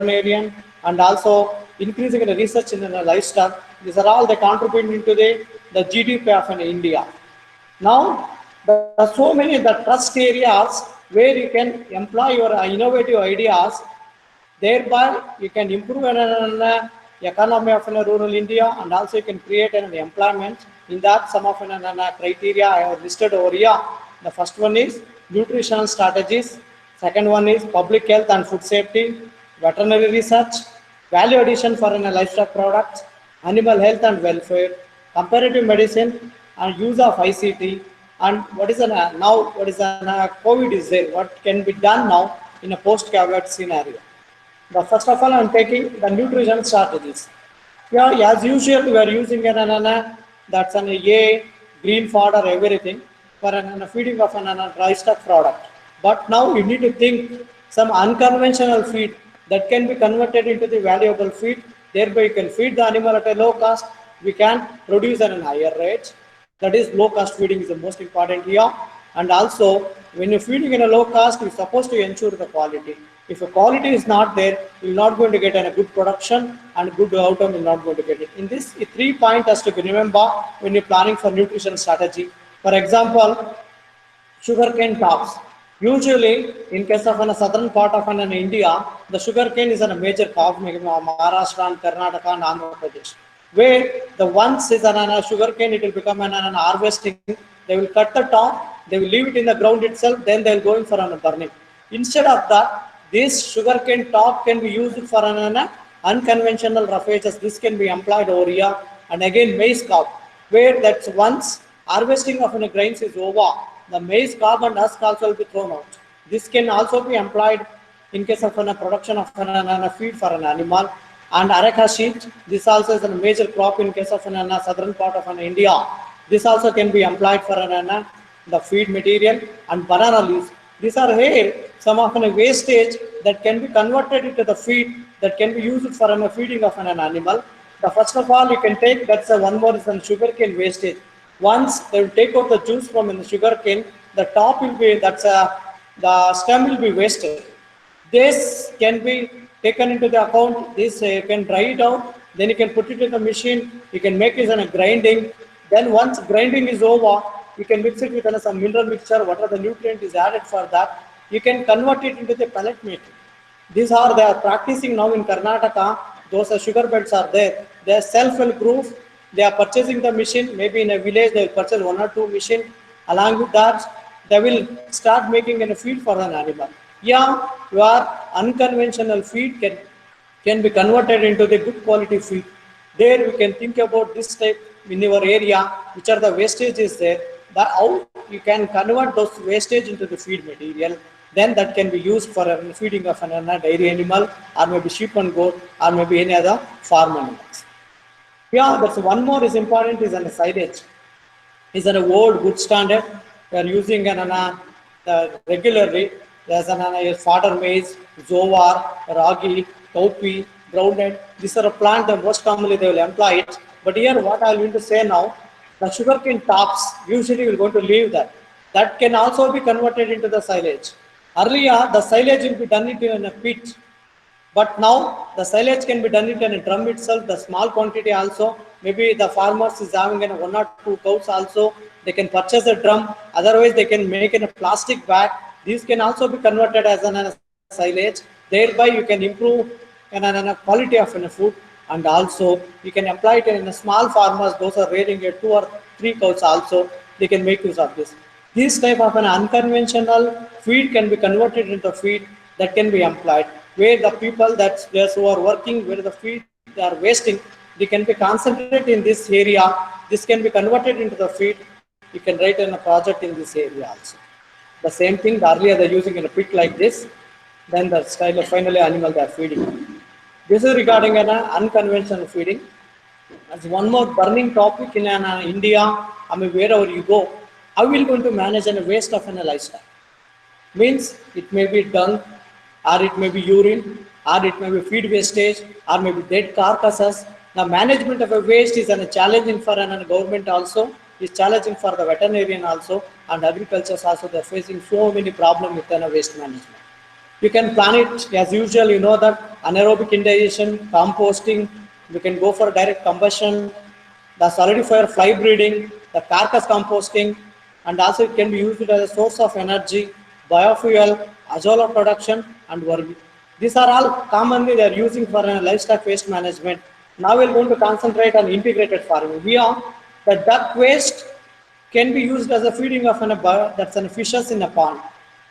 veterinarian, and also increasing the research in the livestock. These are all the contributing to the GDP of India. Now, there are so many the trust areas where you can employ your innovative ideas. Thereby, you can improve an economy of rural India, and also you can create an employment. In that, some of the criteria I have listed over here. The first one is nutritional strategies. Second one is public health and food safety, veterinary research, value addition for livestock products, animal health and welfare, comparative medicine, and use of ICT. And what is what is COVID is there? What can be done now in a post-COVID scenario? The first of all, I'm taking the nutrition strategies. Yeah, as usual, we are using that's an A, green fodder, everything for feeding of an dry stock product. But now you need to think some unconventional feed that can be converted into the valuable feed. Thereby, you can feed the animal at a low cost. We can produce at a higher rate. That is, low cost feeding is the most important here. And also, when you're feeding in a low cost, you're supposed to ensure the quality. If the quality is not there, you're not going to get a good production and good outcome. You're not going to get it. In this, 3 points has to be remember when you're planning for nutrition strategy. For example, sugarcane tops. Usually, in case of a southern part of India, the sugarcane is a major crop, Maharashtra, and Karnataka, and Andhra Pradesh. Where the once is a sugarcane, it will become an harvesting. They will cut the top, they will leave it in the ground itself, then they will go in for a burning. Instead of that, this sugarcane top can be used for an unconventional roughages. This can be employed over here. And again, maize cob, where that's once harvesting of grains is over, the maize cob and husk also will be thrown out. This can also be employed in case of a production of a feed for an animal. And areca sheet, this also is a major crop in case of a southern part of India. This also can be employed for the feed material. And banana leaves. These are here some of a wastage that can be converted into the feed that can be used for a feeding of an animal. The first of all, you can take that's one more is a sugarcane wastage. Once they will take out the juice from the sugarcane, the top will be the stem will be wasted. This can be taken into the account. This you can dry it out. Then you can put it in the machine. You can make it in a grinding. Then once grinding is over, you can mix it with some mineral mixture. Whatever the nutrient is added for that, you can convert it into the pellet meat. These are they are practicing now in Karnataka. Those sugar beds are there. They are self-help group. They are purchasing the machine. Maybe in a village they will purchase 1 or 2 machine. Along with that, they will start making a feed for an animal. Yeah, your unconventional feed can be converted into the good quality feed. There we can think about this type in your area, which are the wastages there. How you can convert those wastage into the feed material. Then that can be used for feeding of an dairy animal, or maybe sheep and goat, or maybe any other farm animals. Yeah, that's one more is important is silage. Is an old good standard. We are using regularly. There's an fodder maize, zowar, ragi, cowpea, groundnut. These are a plant that most commonly they will employ it. But here, what I'm going to say now, the sugarcane tops usually will going to leave that. That can also be converted into the silage. Earlier, the silage will be done in a pit. But now the silage can be done in a drum itself, the small quantity also. Maybe the farmers is having 1 or 2 cows also. They can purchase a drum. Otherwise, they can make in a plastic bag. These can also be converted as a silage. Thereby, you can improve a quality of food. And also, you can apply it in a small farmers. Those are rearing 2 or 3 cows also. They can make use of this. This type of an unconventional feed can be converted into feed that can be employed. Where the people who are working, where the feed they are wasting, they can be concentrated in this area. This can be converted into the feed. You can write in a project in this area also. The same thing, the earlier they're using in a pit like this, then the style of finally animal they are feeding. This is regarding an unconventional feeding. As one more burning topic in India, I mean wherever you go, how will you going to manage a waste of a livestock? Means it may be dung, or it may be urine, or it may be feed wastage, or maybe dead carcasses. The management of a waste is a challenging for a government also, is challenging for the veterinarian also, and agriculture also. They're facing so many problems with waste management. You can plan it as usual. You know that anaerobic indigestion, composting. We can go for direct combustion, the solidifier fly breeding, the carcass composting, and also it can be used as a source of energy, biofuel, azolla production, and worm. These are all commonly they are using for livestock waste management. Now we're going to concentrate on integrated farming. Here, the duck waste can be used as a feeding of that's an fishes in a pond.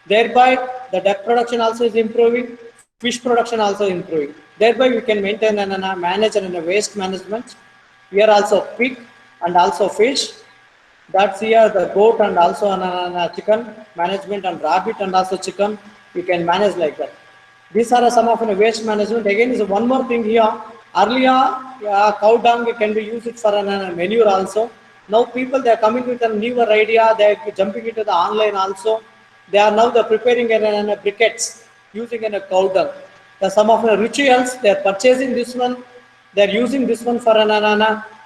Thereby, the duck production also is improving, fish production also improving. Thereby, we can maintain and manage and waste management. Here also pig and also fish. That's here the goat and also chicken management and rabbit and also chicken. You can manage like that. These are some of the waste management. Again, is one more thing here. Earlier, cow dung can be used for a manure also. Now people they are coming with a newer idea. They are jumping into the online also. They are now the preparing briquettes using a cow dung. Some of the rituals they are purchasing this one. They are using this one for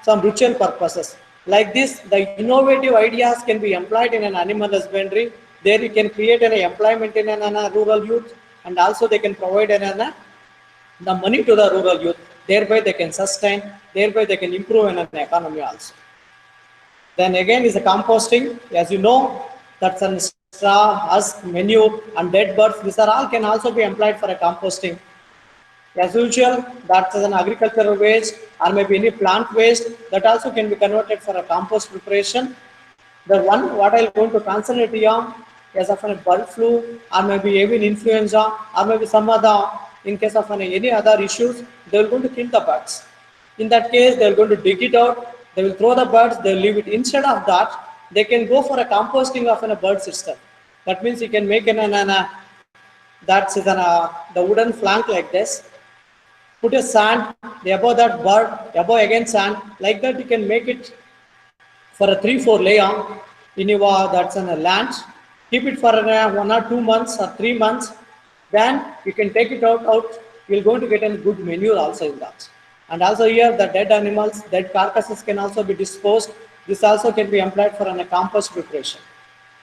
some ritual purposes. Like this, the innovative ideas can be employed in an animal husbandry. There you can create an employment in an rural youth, and also they can provide the money to the rural youth. Thereby they can sustain. Thereby they can improve in an economy also. Then again is the composting. As you know, that's an straw, husk, manure, and dead birds. These are all can also be employed for a composting. As usual, that's an agricultural waste or maybe any plant waste that also can be converted for a compost preparation. The one what I'm going to concentrate here as of a bird flu or maybe avian influenza or maybe some other, in case of any other issues, they're going to kill the birds. In that case, they're going to dig it out, they will throw the birds, they'll leave it. Instead of that, they can go for a composting of a bird system. That means you can make that's the wooden flank like this. Put a sand above that bird, above again sand, like that you can make it for a 3-4 layer in your that's on a land. Keep it for 1 or 2 months or 3 months. Then you can take it out. You're going to get a good manure also in that. And also here the dead animals, dead carcasses can also be disposed. This also can be employed for a compost preparation.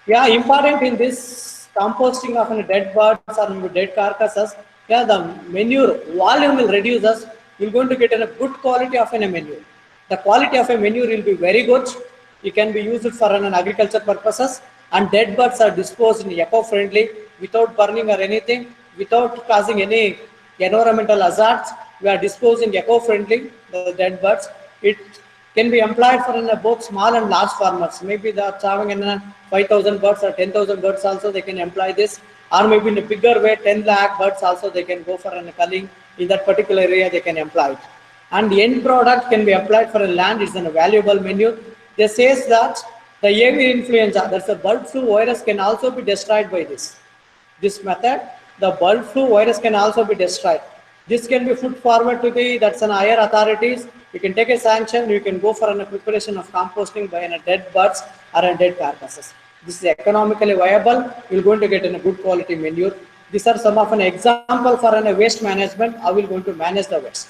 Yeah, important in this composting of dead birds or dead carcasses. Yeah, the manure volume will reduce us. You're going to get a good quality of a manure. The quality of a manure will be very good. It can be used for an agriculture purposes, and dead birds are disposed in eco-friendly without burning or anything, without causing any environmental hazards. We are disposing eco-friendly the dead birds. It can be employed for both small and large farmers. Maybe they are having 5,000 birds or 10,000 birds also they can employ this, or maybe in a bigger way 10 lakh birds also they can go for a culling in that particular area they can employ it. And the end product can be applied for a land. It's a valuable manure. They says that the avian influenza, that's a bird flu virus, can also be destroyed by this. This method, the bird flu virus can also be destroyed. This can be put forward to the that's an higher authorities. You can take a sanction. You can go for a preparation of composting by dead birds or dead carcasses. This is economically viable. You're going to get a good quality manure. These are some of an example for a waste management. How we're going to manage the waste.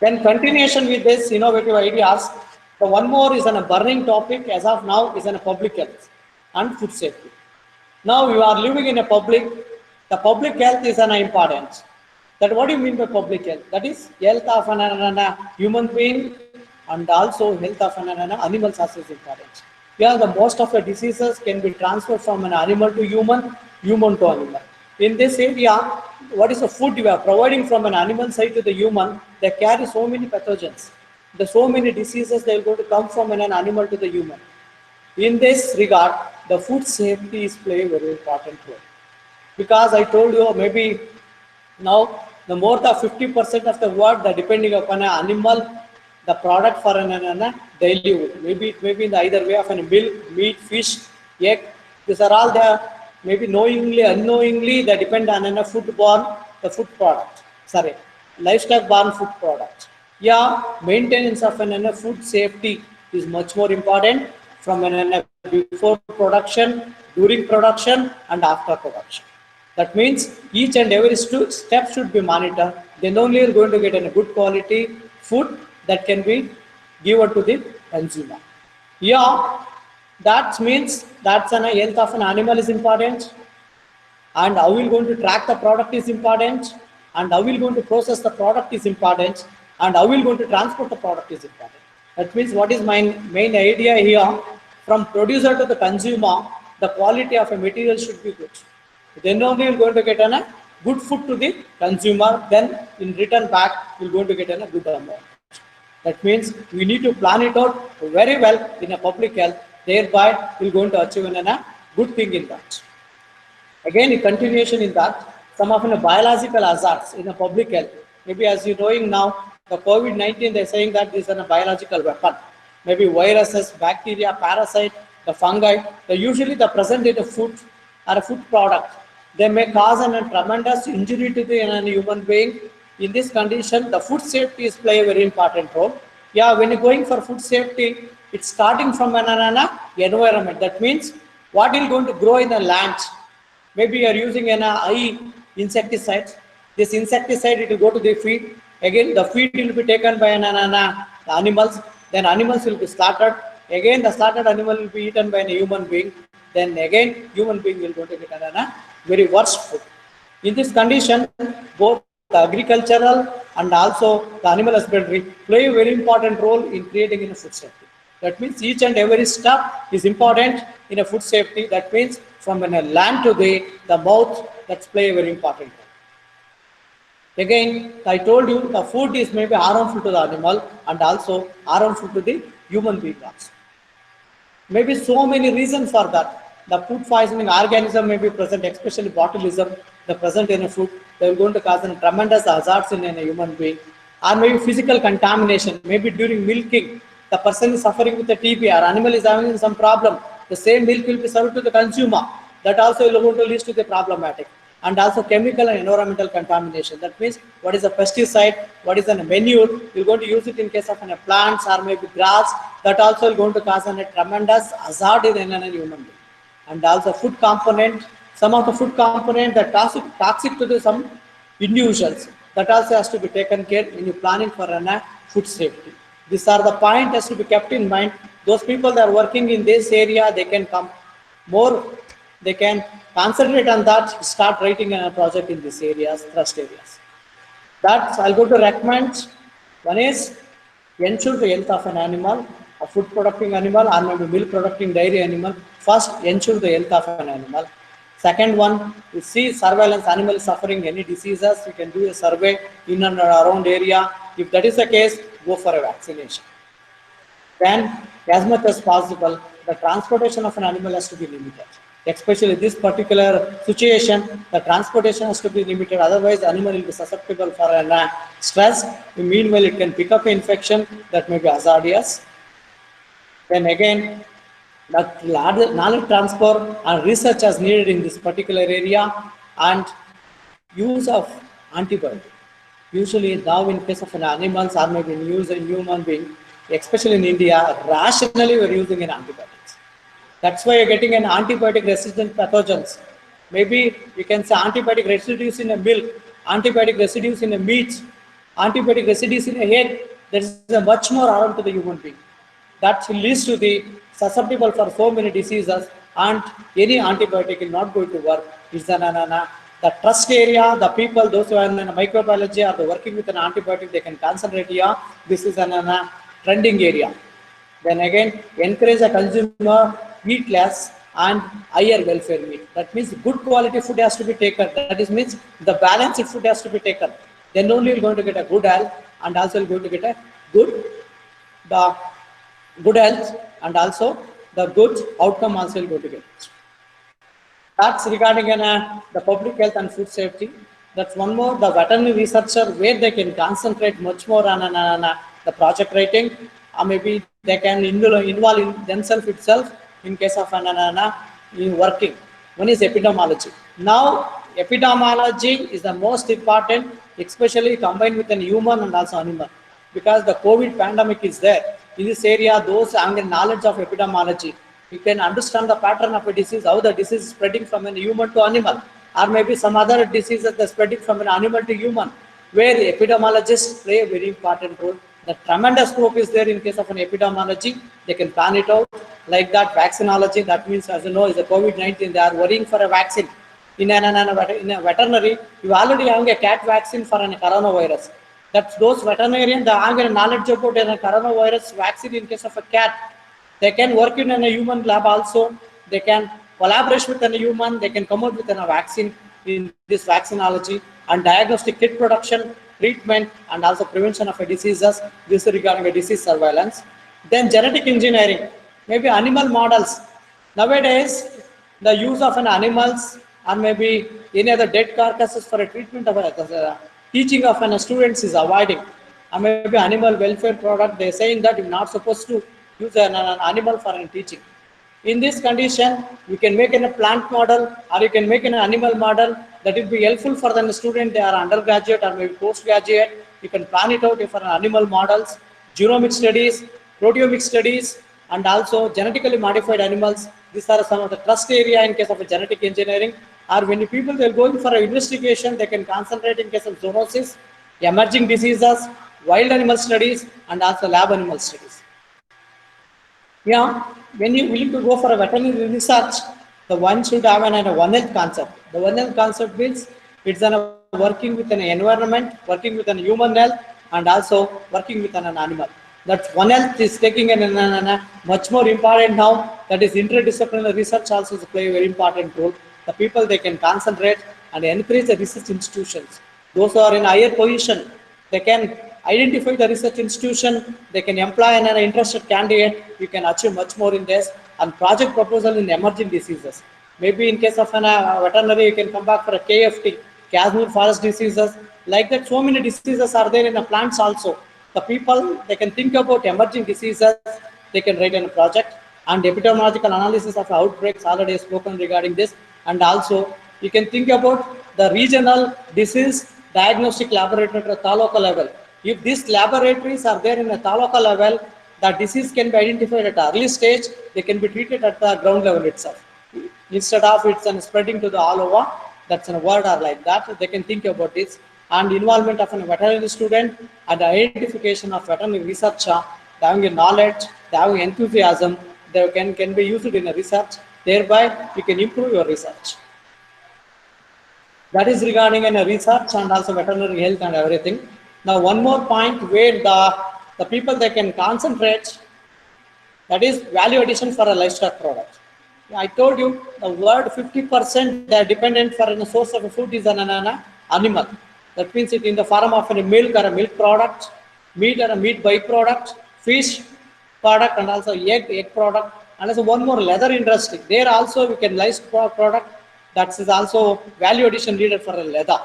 Then continuation with this innovative ideas. The one more is on a burning topic as of now is on a public health and food safety. Now you are living in a public. The public health is an importance. That what do you mean by public health? That is health of an human being and also health of an animal also is important. Yeah, the most of the diseases can be transferred from an animal to human, human to animal. In this area, what is the food you are providing from an animal side to the human? They carry so many pathogens. There's so many diseases they are going to come from an animal to the human. In this regard, the food safety is playing a very important role. Because I told you maybe now the more than 50% of the world that depending upon an animal, the product for an daily food. Maybe it may be in the either way of an milk, meat, fish, egg. These are all the maybe knowingly, unknowingly they depend on a foodborne, the food product. Sorry, livestock-borne food product. Yeah, maintenance of an food safety is much more important from an before production, during production, and after production. That means each and every step should be monitored. Then only you're going to get a good quality food that can be given to the consumer. Yeah, that means that's an health of an animal is important, and how we're going to track the product is important. and how we're going to process the product is important, and how we're going to transport the product is important. That means what is my main idea here, from producer to the consumer, the quality of a material should be good. Then only you're going to get a good food to the consumer, then in return back, you're going to get a good amount. That means we need to plan it out very well in a public health, thereby we're going to achieve a good thing in that. Again, in continuation in that, some of the biological hazards in the public health. Maybe as you're knowing now, the COVID-19, they're saying that this is a biological weapon. Maybe viruses, bacteria, parasite, the fungi, they usually the present in a food or a food product. They may cause a tremendous injury to the human being. In this condition, the food safety is play a very important role. Yeah, when you're going for food safety, it's starting from an environment. That means what is going to grow in the land. Maybe you are using an high insecticide. This insecticide, it will go to the feed. Again, the feed will be taken by the animals. Then animals will be slaughtered. Again, the slaughtered animal will be eaten by a human being. Then again, human being will go to get a very worst food. In this condition, both the agricultural and also the animal husbandry play a very important role in creating a food safety. That means each and every step is important in a food safety. That means from a land to the mouth, that's play a very important role. Again, I told you the food is maybe harmful to the animal and also harmful to the human being also. Maybe so many reasons for that. The food poisoning organism may be present, especially botulism, the present in a food. They are going to cause a tremendous hazards in a human being. Or maybe physical contamination, maybe during milking, the person is suffering with a TB, or animal is having some problem. The same milk will be served to the consumer. That also will going to lead to the problematic. And also chemical and environmental contamination. That means what is a pesticide, what is a manure, you're going to use it in case of plants or maybe grass. That also is going to cause a tremendous hazard in a human being. And also food component, some of the food component that toxic to some individuals. That also has to be taken care when you're planning for food safety. These are the points has to be kept in mind. Those people that are working in this area, they can come more, they can concentrate on that, start writing a project in these areas, thrust areas. That I'll go to recommend. One is ensure the health of an animal, a food producing animal or maybe milk producing dairy animal. First, ensure the health of an animal. Second one, you see surveillance, animal suffering any diseases, you can do a survey in and around area. If that is the case, go for a vaccination. Then, as much as possible, the transportation of an animal has to be limited. Especially this particular situation, the transportation has to be limited. Otherwise, the animal will be susceptible for stress. Meanwhile, it can pick up an infection that may be hazardous. Then again, the knowledge transfer and research is needed in this particular area, and use of antibiotics. Usually now in case of an animals or maybe use in human being, especially in India, rationally we're using an antibiotics. That's why you're getting an antibiotic resistant pathogens. Maybe you can say antibiotic residues in a milk, antibiotic residues in a meat, antibiotic residues in a egg. There is a much more harm to the human being. That leads to the susceptible for so many diseases, and any antibiotic will not going to work. It's the trust area, the people, those who are in microbiology are working with an antibiotic, they can concentrate here. This is a trending area. Then again, encourage a consumer eat less and higher welfare meat. That means good quality food has to be taken. That is means the balanced food has to be taken. Then only you're going to get a good health, and also you're going to get a good health, and also the good outcome also you're going to get. That's regarding the public health and food safety. That's one more, the veterinary researcher, where they can concentrate much more on the project writing, or maybe they can involve in themselves itself in case of in working. One is epidemiology. Now, epidemiology is the most important, especially combined with a human and also animal, because the COVID pandemic is there. In this area, those having knowledge of epidemiology, you can understand the pattern of a disease, how the disease is spreading from an human to animal, or maybe some other diseases that are spreading from an animal to human, where the epidemiologists play a very important role. The tremendous scope is there in case of an epidemiology. They can plan it out. Like that, vaccinology, that means, as you know, is the COVID-19, they are worrying for a vaccine. in a veterinary, you already have a cat vaccine for a coronavirus. That's those veterinarians, they have a knowledge about a coronavirus vaccine in case of a cat. They can work in a human lab also. They can collaborate with a human. They can come out with a vaccine in this vaccinology and diagnostic kit production, treatment, and also prevention of diseases. This is regarding a disease surveillance. Then genetic engineering, maybe animal models. Nowadays, the use of an animals or maybe any other dead carcasses for a treatment of a teaching of an students is avoiding. Or maybe animal welfare product, they're saying that you're not supposed to use an animal for teaching. In this condition, you can make a plant model or you can make an animal model that will be helpful for the student. They are undergraduate or maybe postgraduate. You can plan it out for animal models, genomic studies, proteomic studies, and also genetically modified animals. These are some of the trust area in case of a genetic engineering. Or when the people they're going for an investigation, they can concentrate in case of zoonosis, emerging diseases, wild animal studies, and also lab animal studies. Yeah, when you willing to go for a veterinary research, the one should have a One Health concept. The One Health concept means it's working with an environment, working with an human health, and also working with an animal. That One Health is taking a much more important now. That is interdisciplinary research also play a very important role. The people they can concentrate and encourage the research institutions. Those who are in higher position, they can identify the research institution, they can employ an interested candidate, you can achieve much more in this, and project proposal in emerging diseases. Maybe in case of an veterinary, you can come back for a KFT, casual forest diseases, like that so many diseases are there in the plants also. The people, they can think about emerging diseases, they can write in a project, and epidemiological analysis of outbreaks already spoken regarding this, and also you can think about the regional disease diagnostic laboratory at a taluka level. If these laboratories are there in a taluka level, the disease can be identified at an early stage, they can be treated at the ground level itself. Instead of it's spreading to the all over, that's a word or like that, they can think about this. And involvement of a veterinary student and the identification of veterinary researcher, they having a knowledge, they having enthusiasm, they can be used in a research, thereby you can improve your research. That is regarding in a research and also veterinary health and everything. Now, one more point where the people they can concentrate, that is value addition for a livestock product. I told you the word 50% they are dependent for a source of food is an animal. That means it in the form of a milk or a milk product, meat or a meat byproduct, fish product, and also egg product, and also one more leather industry. There also we can livestock product. That is also value addition needed for a leather.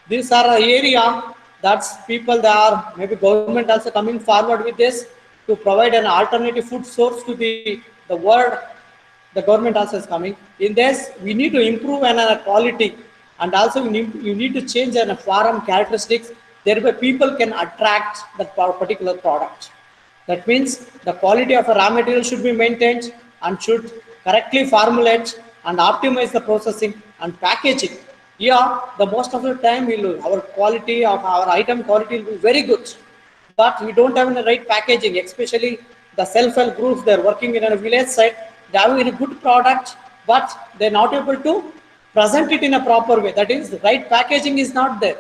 These are an area that's people that are maybe government also coming forward with this to provide an alternative food source to the world. The government also is coming. In this, we need to improve quality, and also you need to change an farm characteristics. Thereby, people can attract that particular product. That means the quality of a raw material should be maintained and should correctly formulate and optimize the processing and packaging. Yeah, the most of the time our quality of our item quality will be very good, but we don't have the right packaging, especially the self-help groups. They're working in a village site, they have a good product, but they're not able to present it in a proper way. That is, the right packaging is not there.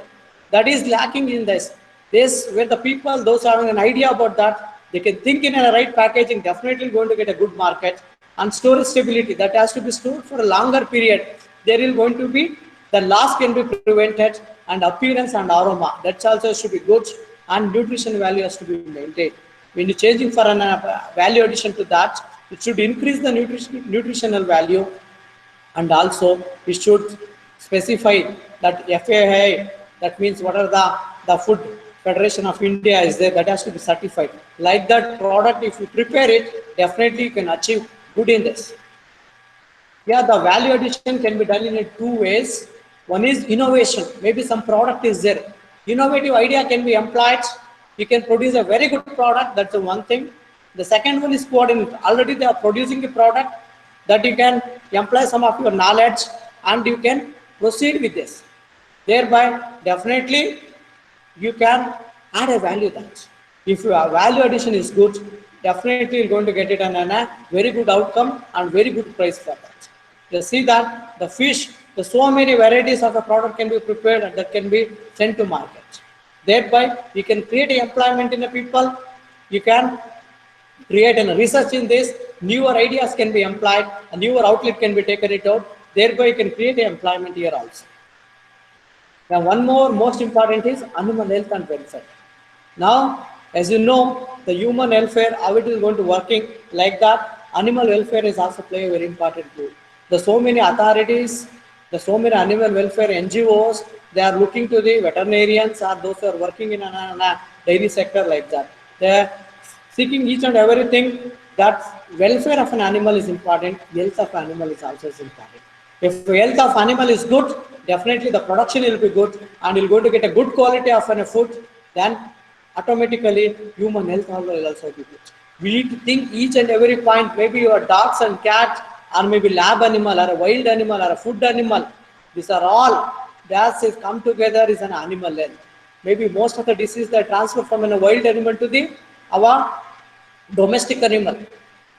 That is lacking in this. This where the people, those having an idea about that, they can think in a right packaging, definitely going to get a good market. And storage stability, that has to be stored for a longer period. There is going to be the loss can be prevented, and appearance and aroma, that also should be good, and nutrition value has to be maintained. When you're changing for a value addition to that, it should increase the nutritional value, and also it should specify that FAI, that means what are the food Federation of India is there, that has to be certified. Like that product, if you prepare it, definitely you can achieve good in this. Yeah, the value addition can be done in two ways. One is innovation. Maybe some product is there. Innovative idea can be employed. You can produce a very good product. That's the one thing. The second one is coordinate. Already they are producing a product that you can employ some of your knowledge and you can proceed with this. Thereby, definitely, you can add a value that. If your value addition is good, definitely you're going to get it on a very good outcome and very good price for that. You see that the fish, the so many varieties of a product can be prepared and that can be sent to market. Thereby, you can create employment in the people. You can create and research in this. Newer ideas can be employed. A newer outlet can be taken it out. Thereby, you can create employment here also. Now, one more most important is animal health and welfare. Now, as you know, the human welfare, how it is going to working like that, animal welfare is also play a very important role. The so many authorities, the so many animal welfare NGOs, they are looking to the veterinarians or those who are working in a dairy sector like that. They are seeking each and everything that welfare of an animal is important, health of animal is also important. If health of animal is good, definitely the production will be good and you're going to get a good quality of a food, then automatically human health will also be good. We need to think each and every point, maybe your dogs and cats or maybe lab animal or a wild animal or a food animal. These are all that is come together is an animal health. Maybe most of the disease that transfer from a wild animal to the our domestic animal.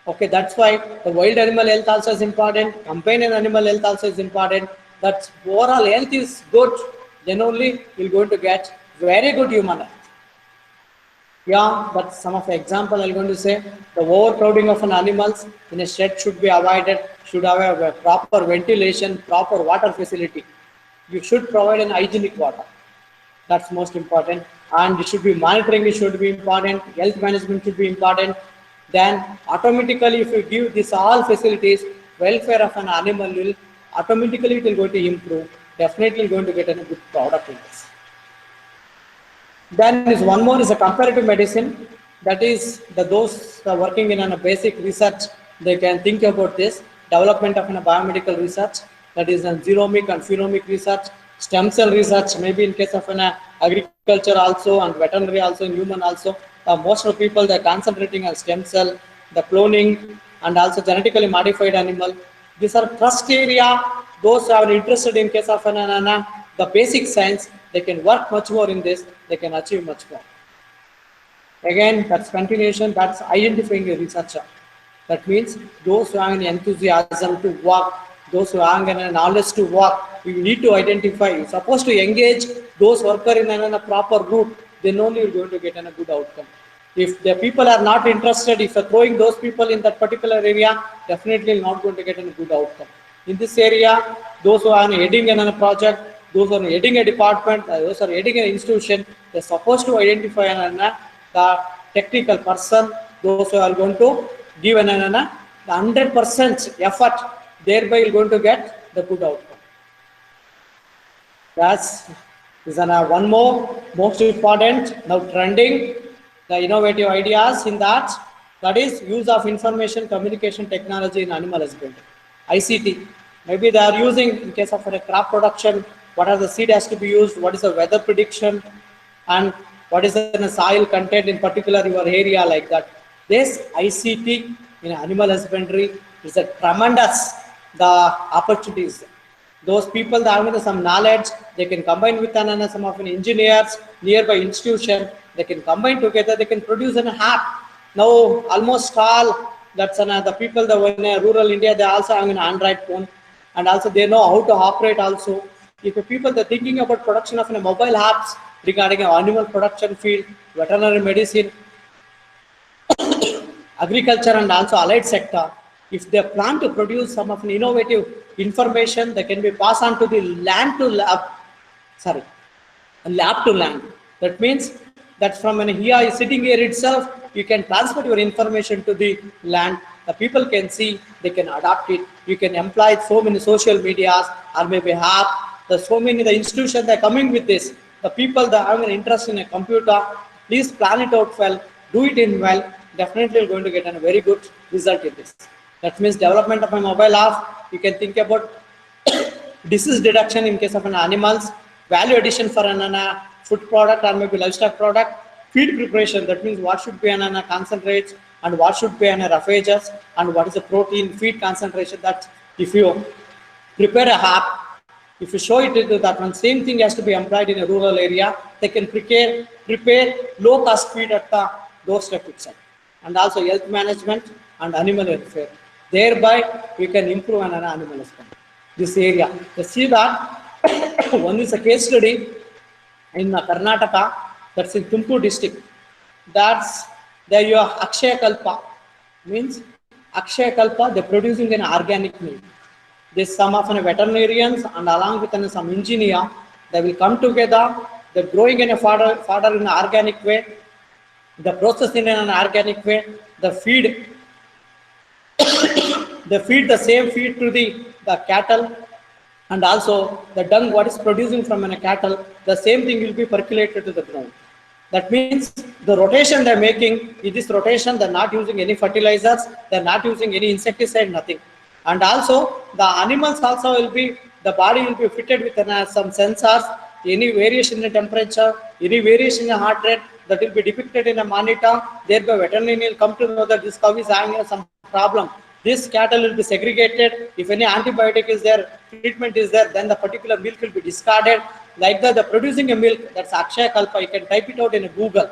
Okay, that's why the wild animal health also is important, companion animal health also is important. That overall health is good, then only you're going to get very good human health. Yeah, but some of the example I'm going to say, the overcrowding of an animals in a shed should be avoided, should have a proper ventilation, proper water facility. You should provide an hygienic water. That's most important. And it should be monitoring, it should be important, health management should be important. Then automatically if you give this all facilities, welfare of an animal will automatically it will go to improve. Definitely going to get a good product in this. Then is one more is a comparative medicine. That is the those working in a basic research, they can think about this development of a biomedical research. That is a genomic and phenomic research, stem cell research. Maybe in case of an agriculture also and veterinary also, in human also. Most of the people they're concentrating on stem cell, the cloning, and also genetically modified animal. These are trust area. Those who are interested in case of the basic science, they can work much more in this, they can achieve much more. Again, that's continuation, that's identifying a researcher. That means those who have an enthusiasm to work, those who have an knowledge to work, you need to identify, you're supposed to engage those workers in a proper route, then only you're going to get a good outcome. If the people are not interested, if you're throwing those people in that particular area, definitely not going to get a good outcome. In this area, those who are heading a project, those who are heading a department, those who are heading an institution, they're supposed to identify the technical person, those who are going to give the 100% effort, thereby you're going to get the good outcome. That's one more most important, now trending, the innovative ideas in that is use of information communication technology in animal husbandry, ICT. Maybe they are using in case of a crop production, what are the seed has to be used, what is the weather prediction, and what is the soil content in particular your area like that. This ICT in animal husbandry is a tremendous the opportunities. Those people that have some knowledge, they can combine with some of an engineers, nearby institution, they can combine together, they can produce an app. Now almost all that's the people that in rural India, they also have an Android phone, and also they know how to operate also. If the people are thinking about production of mobile apps regarding animal production field, veterinary medicine, agriculture and also allied sector, if they plan to produce some of an innovative information that can be passed on to the land to lab, lab to land. That means that from here sitting here itself, you can transfer your information to the land. The people can see, they can adapt it. You can employ so many social medias or maybe app. There's so many the institutions that are coming with this. The people that have an interest in a computer, please plan it out well, do it in well. Definitely you're going to get a very good result in this. That means development of a mobile app. You can think about disease detection in case of an animals, value addition for an food product or maybe livestock product, feed preparation. That means what should be an concentrates and what should be an roughages and what is the protein feed concentration. That if you prepare a app, if you show it to that one, same thing has to be employed in a rural area. They can prepare low cost feed at the doorstep itself, and also health management and animal welfare. Thereby, we can improve an animal husbandry. this area. You see that one is a case study in Karnataka, that's in Tumkur district. That's there you have Akshaya Kalpa, means Akshaya Kalpa, they're producing an organic milk. This some of an veterinarians and along with some engineer, they will come together, they're growing in a fodder in an organic way, the processing in an organic way, the feed, they feed the same feed to the cattle, and also the dung what is producing from a cattle, the same thing will be percolated to the ground. That means the rotation they're making, in this rotation they're not using any fertilizers, they're not using any insecticide, nothing. And also the animals also will be, the body will be fitted with some sensors, any variation in the temperature, any variation in the heart rate, that will be depicted in a monitor, thereby veterinarian will come to know that this cow is having some problem. This cattle will be segregated. If any antibiotic is there, treatment is there, then the particular milk will be discarded. Like that, the producing a milk, that's Akshaya Kalpa. You can type it out in a Google.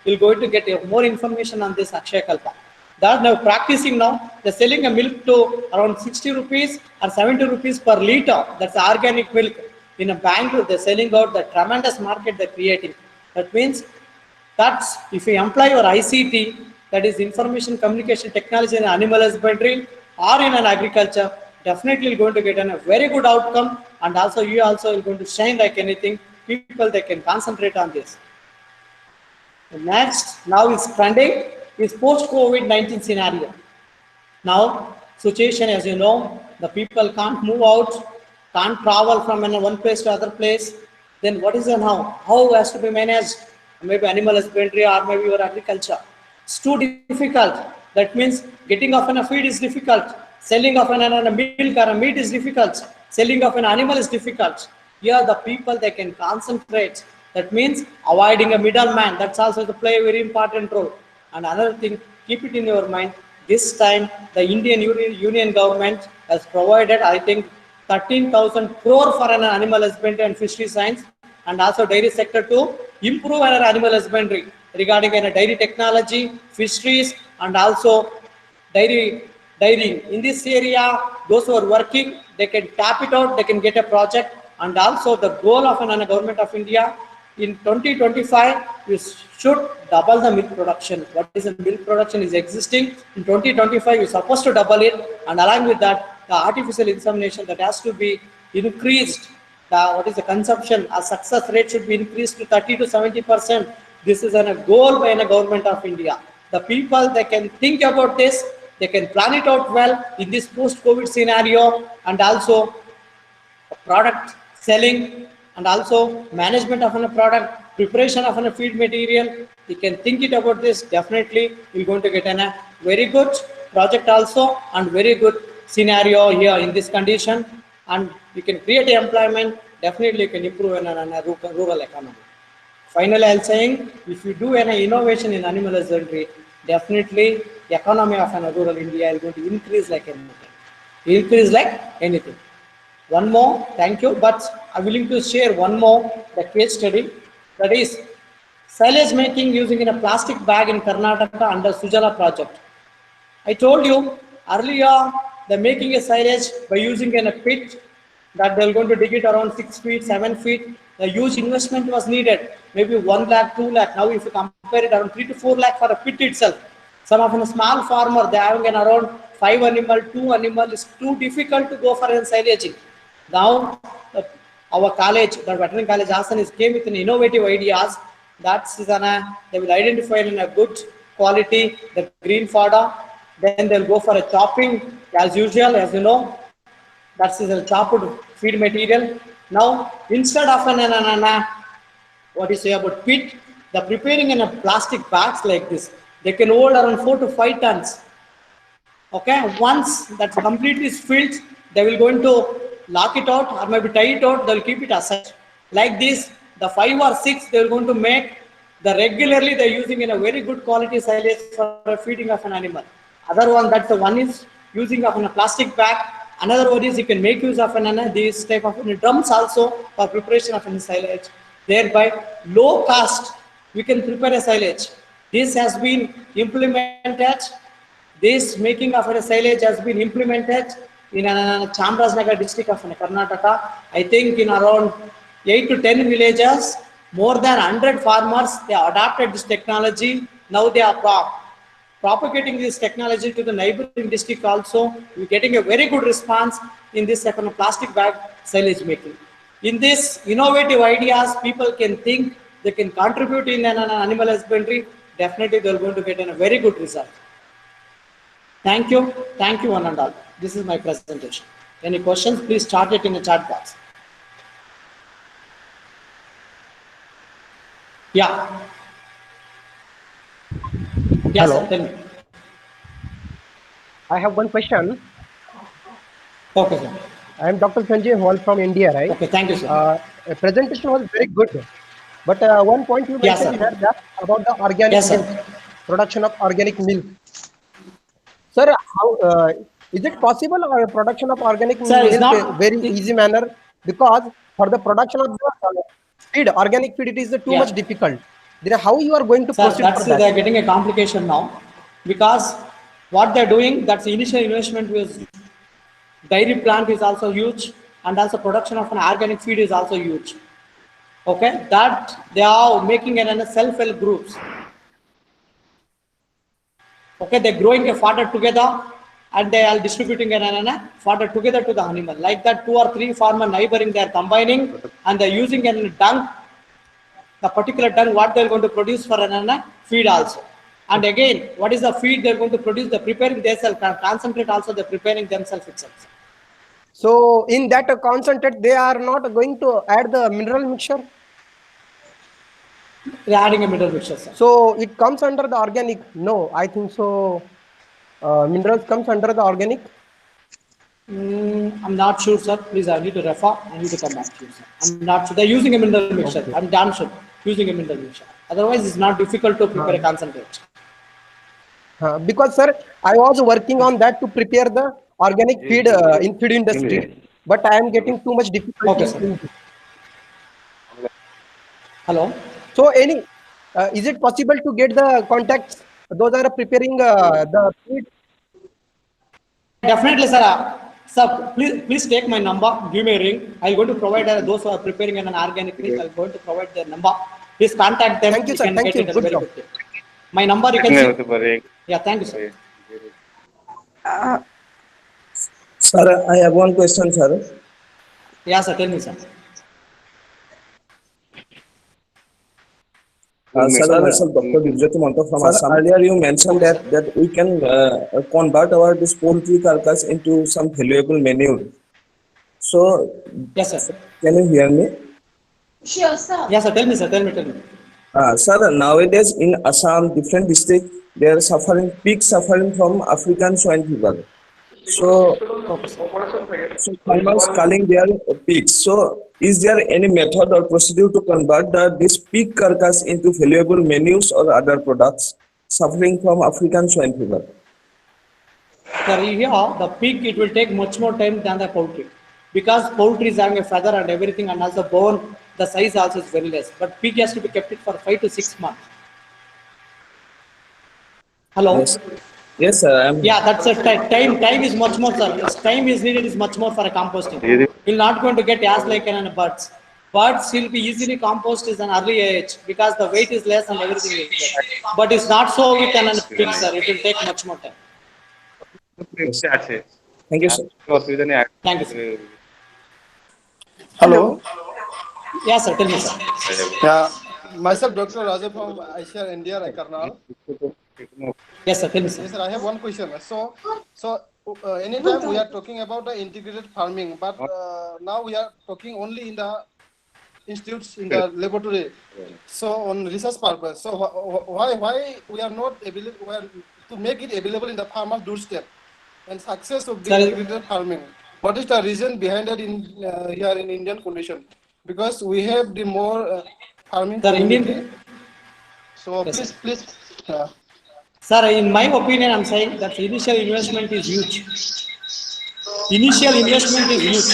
You're going to get more information on this Akshaya Kalpa. That now practicing now, they're selling a milk to around 60 rupees or 70 rupees per liter. That's organic milk. In a Bangalore, they're selling out the tremendous market they're creating. That means that's if you employ your ICT, that is information communication technology in animal husbandry or in an agriculture, definitely going to get a very good outcome, and also you also are going to shine like anything. People, they can concentrate on this. The next now is trending is post-COVID-19 scenario. Now situation, as you know, the people can't move out, can't travel from one place to other place. Then what is the now? How has to be managed? Maybe animal husbandry or maybe your agriculture. It's too difficult. That means getting of a feed is difficult. Selling of a milk or a meat is difficult. Selling of an animal is difficult. Here the people, they can concentrate. That means avoiding a middleman. That's also to play a very important role. And another thing, keep it in your mind. This time the Indian Union government has provided, I think, 13,000 crore for an animal husbandry and fishery science, and also dairy sector to improve our animal husbandry regarding dairy technology, fisheries, and also dairying. In this area, those who are working, they can tap it out, they can get a project. And also the goal of an government of India, in 2025, you should double the milk production. What is the milk production is existing. In 2025, you're supposed to double it. And along with that, the artificial insemination that has to be increased. What is the consumption? A success rate should be increased to 30 to 70%. This is a goal by the government of India. The people, they can think about this. They can plan it out well in this post-COVID scenario, and also product selling, and also management of a product, preparation of a feed material. You can think it about this. Definitely, you're going to get a very good project also, and very good scenario here in this condition. And you can create employment. Definitely, you can improve a rural economy. Finally, I'm saying, if you do an innovation in animal husbandry, definitely the economy of rural India is going to increase like anything. Increase like anything. One more, thank you, but I'm willing to share one more, the case study, that is silage making using in a plastic bag in Karnataka under Sujala project. I told you earlier, they're making a silage by using a pit that they're going to dig it around 6 feet, 7 feet. The huge investment was needed, maybe 1 lakh, 2 lakh. Now, if you compare it, around 3 to 4 lakh for a pit itself. Some of a small farmer, they having around 5 animal, 2 animal, is too difficult to go for a silaging. Now, our college, the veterinary college, Asan, came with an innovative ideas. That's they will identify in a good quality the green fodder. Then they'll go for a chopping as usual, as you know. That's a chopped feed material. Now, instead of what you say about pit, they're preparing in a plastic bags like this. They can hold around 4 to 5 tons. Okay, once that's completely filled, they will going to lock it out or maybe tie it out. They'll keep it aside. Like this, the 5 or 6 they're going to make. The regularly they're using in a very good quality silage for feeding of an animal. Other one, that's the one is using of a plastic bag. Another one is you can make use of this type of drums also for preparation of a silage. Thereby, low cost, we can prepare a silage. This has been implemented. This making of a silage has been implemented in Chamarajanagar district of Karnataka. I think in around 8 to 10 villages, more than 100 farmers, they adopted this technology. Now they are propagating this technology to the neighboring district also. We're getting a very good response in this plastic bag silage making. In this innovative ideas, people can think, they can contribute in an animal husbandry. Definitely, they're going to get a very good result. Thank you. Thank you, one and all. This is my presentation. Any questions, please start it in the chat box. Yeah. Yes, Hello. sir, tell me. I have one question. Okay, sir. I am Dr. Sanjay Hall from India, right? Okay, thank you, sir. Presentation was very good, but one point you Yes, mentioned sir. here that about the organic Yes, milk, sir. production of organic milk. Sir, how is it possible or production of organic Sir, it's milk not. very easy manner? Because for the production of the feed, organic feed, it is too much Yeah. difficult. Then how you are going to Sir, proceed for that's that? they're getting a complication now because what they're doing, that's the initial investment was dairy plant is also huge, and also production of an organic feed is also huge. Okay, that they are making an self-help groups. Okay, they're growing a fodder together and they are distributing an fodder together to the animal. Like that, 2 or 3 farmer neighboring, they're combining and they're using an dung, the particular dung, what they're going to produce for an feed also. And again, what is the feed they're going to produce? They're preparing themselves, concentrate also, they're preparing themselves itself. So in that concentrate, they are not going to add the mineral mixture. They're adding a mineral mixture, sir. So it comes under the organic. No, I think so. Minerals comes under the organic. I'm not sure, sir. Please, I need to refer. I need to come back to you, sir. I'm not sure. They're using a mineral mixture. Okay. I'm damn sure using a mineral mixture. Otherwise, it's not difficult to prepare a concentrate. Because sir, I was working on that to prepare the organic feed in feed industry, but I am getting too much difficulty. Okay, sir. Hello. So is it possible to get the contacts? Those are preparing the feed. Definitely, sir. Sir, please take my number. Give me a ring. I'm going to provide those who are preparing an organic feed. I'm going to provide their number. Please contact them. Thank you, sir. Can Thank get you. it Good very job. quickly. My number you can see. Yeah, thank you, sir. Sir, I have one question, sir. Yeah, sir. Tell me, sir. Sir, myself, Dr. Divjyoti Monto from Assam. Earlier you mentioned that we can convert our this poultry carcass into some valuable manure. So, Yes, sir. can you hear me? Sure, sir. Yes, sir. Tell me, sir. Tell me. Sir, nowadays in Assam, different districts, they are suffering from African swine fever. So farmers culling their pigs. So, is there any method or procedure to convert this pig carcass into valuable manures or other products suffering from African swine fever? Sir, here the pig, it will take much more time than the poultry because poultry is having a feather and everything, and also bone. The size also is very less. But pig has to be kept it for 5 to 6 months. Hello. Yes. Yes, sir. Yeah, that's a time. Time is much more, sir. Time is needed is much more for a composting. You're not going to get as like an birds. Birds will be easily composted at an early age because the weight is less and everything is less. But it's not so with an pig, sir. It will take much more time. Thank you, sir. Thank you, sir. Hello. Yes, sir. Tell me, sir. Yeah, myself, Dr. Raja from Asia, India, Karnal. Yes, sir. Tell me, sir. Yes, sir. I have one question. So anytime we are talking about the integrated farming, but now we are talking only in the institutes in the laboratory. So on research purpose. So why we are not able to make it available in the farmer's doorstep and success of the integrated farming? What is the reason behind it in here in Indian condition? Because we have the more farming community. So Yes, please. Sir, in my opinion, I'm saying that initial investment is huge. Initial investment is huge.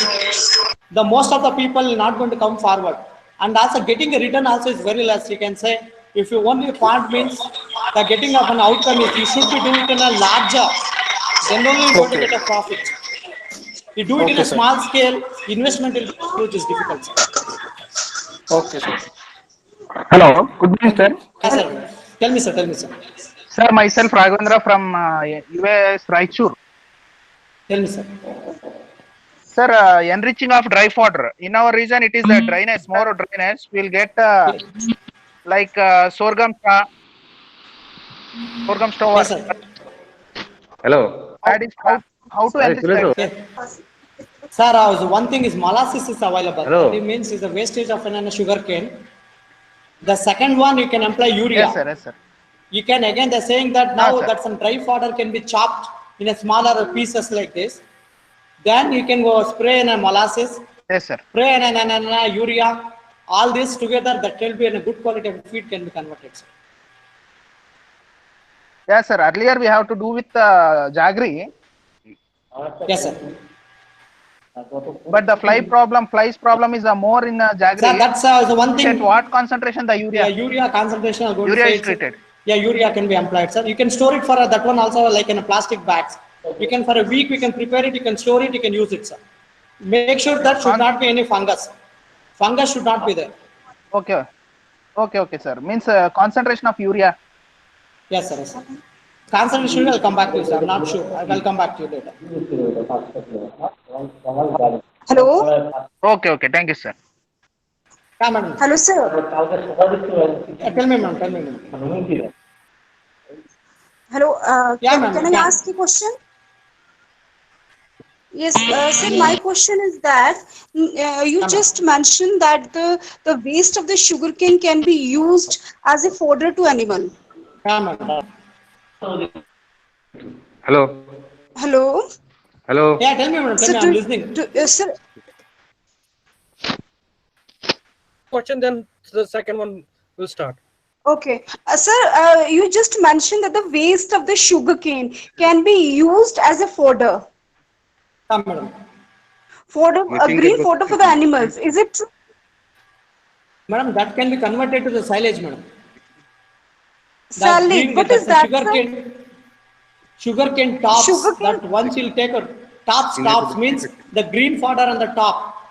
The most of the people are not going to come forward. And also getting a return also is very less. You can say if you only part means the getting of an outcome is you should be doing it in a larger, then only you're going to get a profit. You do it in Okay, a sir. small scale, investment in which is difficult, sir. Okay, sir. Hello, good morning, sir. Yes, sir. Tell me, sir. Tell me, sir. Sir, myself Raghavendra from UAS Raichur. Tell me, sir. Sir, enriching of dry fodder. In our region, it is a dryness, more dryness. We'll get like sorghum stover. Yes, sir. Hello. That is how to Hey, enrich that, Suresh. sir. Yes. Sir, one thing is molasses is available. Hello. That means is the wastage of an sugar cane. The second one you can employ urea. Yes, sir. Yes, sir. You can again they're saying that now sir. that some dry fodder can be chopped in a smaller pieces like this. Then you can go spray in a molasses, Yes, sir. spray in a urea. All this together that will be in a good quality of feed can be converted. Sir. Yes, sir. Earlier we have to do with jaggery, Yes, sir. but the flies problem is more in Sir, jaggery. that's the one At thing. what concentration the Yeah, urea? urea concentration. I'm going Urea to say is treated. Yeah, urea can be applied, sir. You can store it for that one also like in a plastic bags. You can for a week. We can prepare it. You can store it. You can use it, sir. Make sure that should not be any fungus. Fungus should not be there. Okay. Okay, sir. Means concentration of urea. Yes, sir. Yes, sir. Concentration will come back to you, sir. I'm not sure. I will come back to you later. Hello? Okay. Thank you, sir. Yeah, madam. Hello, sir. Tell me, madam. Tell me, madam. Hello, Yeah, ma'am, can I yeah. ask a question? Yes, sir, my question is that you ma'am. just mentioned that the waste of the sugarcane can be used as a fodder to animal. Yeah, madam. Hello. Hello? Hello. Yeah, tell me, madam. Tell So me. I'm listening. sir, Question, then the second one will start. okay. Sir, you just mentioned that the waste of the sugarcane can be used as a fodder. Yeah, madam. Fodder, a green fodder for the animals. Is it true? Madam, that can be converted to the silage, madam. That Silage. green, What that's is the that, sir? sugarcane tops. Sugarcane. That once you'll take a tops means the green fodder on the top.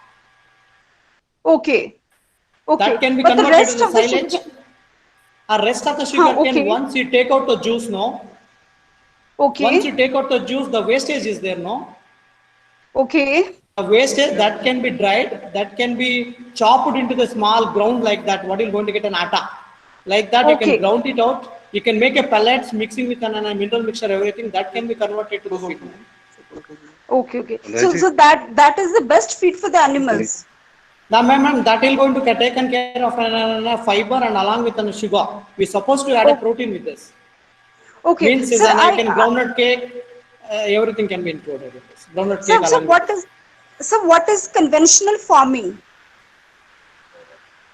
Okay. Okay. That can be But the converted to rest the of the silage. sugarcane. Rest of the sugar cane, Okay. once you take out the juice, no. Once you Okay. take out the juice, the wastage is there, no. Okay. The wastage that can be dried, that can be chopped into the small ground like that. What you're going to get an atta, like that you can Okay. ground it out. You can make a pellets mixing with an mineral mixture, everything that can be converted to the feed. Okay. So that is the best feed for the animals. Now, ma'am, that is going to get taken care of an fiber and along with an sugar. We're supposed to add a Oh, protein with this. okay. Means is Sir, an I can groundnut cake, everything can be included in this. Groundnut cake so along with this. what is conventional farming?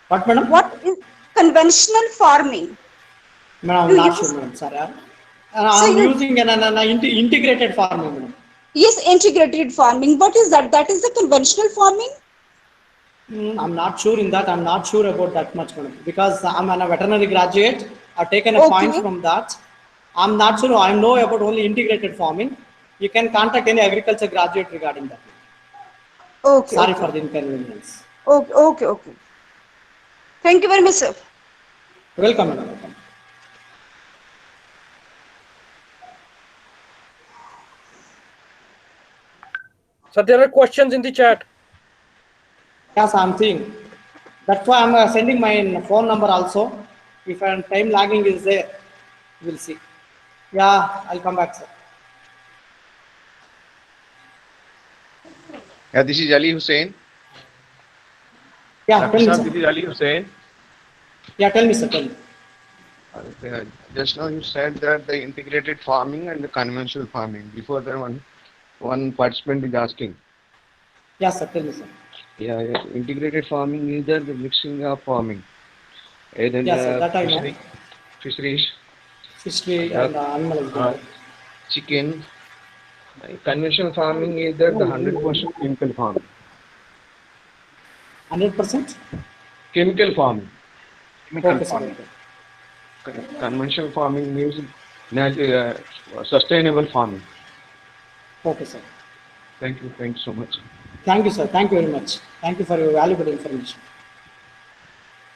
What, madam? What is conventional farming? Madam, I'm You not sure, use madam. Sorry. so I'm you using an integrated farming, madam. yes, integrated farming. What is that? That is the conventional farming? I'm not sure in that. I'm not sure about that much, madam. Because I'm a veterinary graduate. I've taken a points Okay. from that. I'm not sure. I know about only integrated farming. You can contact any agriculture graduate regarding that. Sorry Okay. for the inconvenience. Okay. Thank you very much, sir. Welcome, madam. Welcome. So there are questions in the chat. Yes, I'm seeing. That's why I'm sending my phone number also. If time lagging is there, we'll see. Yeah, I'll come back, sir. Yeah, this is Ali Hussain. Yeah, tell me, This sir. is Ali Hussain. Yeah, tell me, sir. Tell me. Just now you said that the integrated farming and the conventional farming. Before that one participant is asking. Yes, sir. Tell me, sir. Yeah, integrated farming is the mixing of farming. And then Yes, sir. That I know. fisheries, History duck, and animal husbandry. chicken. Conventional farming is the 100% chemical farming. 100%? Chemical farming. Okay, sir. Okay. Conventional farming means sustainable farming. Okay, sir. Thank you. Thanks so much. Thank you, sir. Thank you very much. Thank you for your valuable information.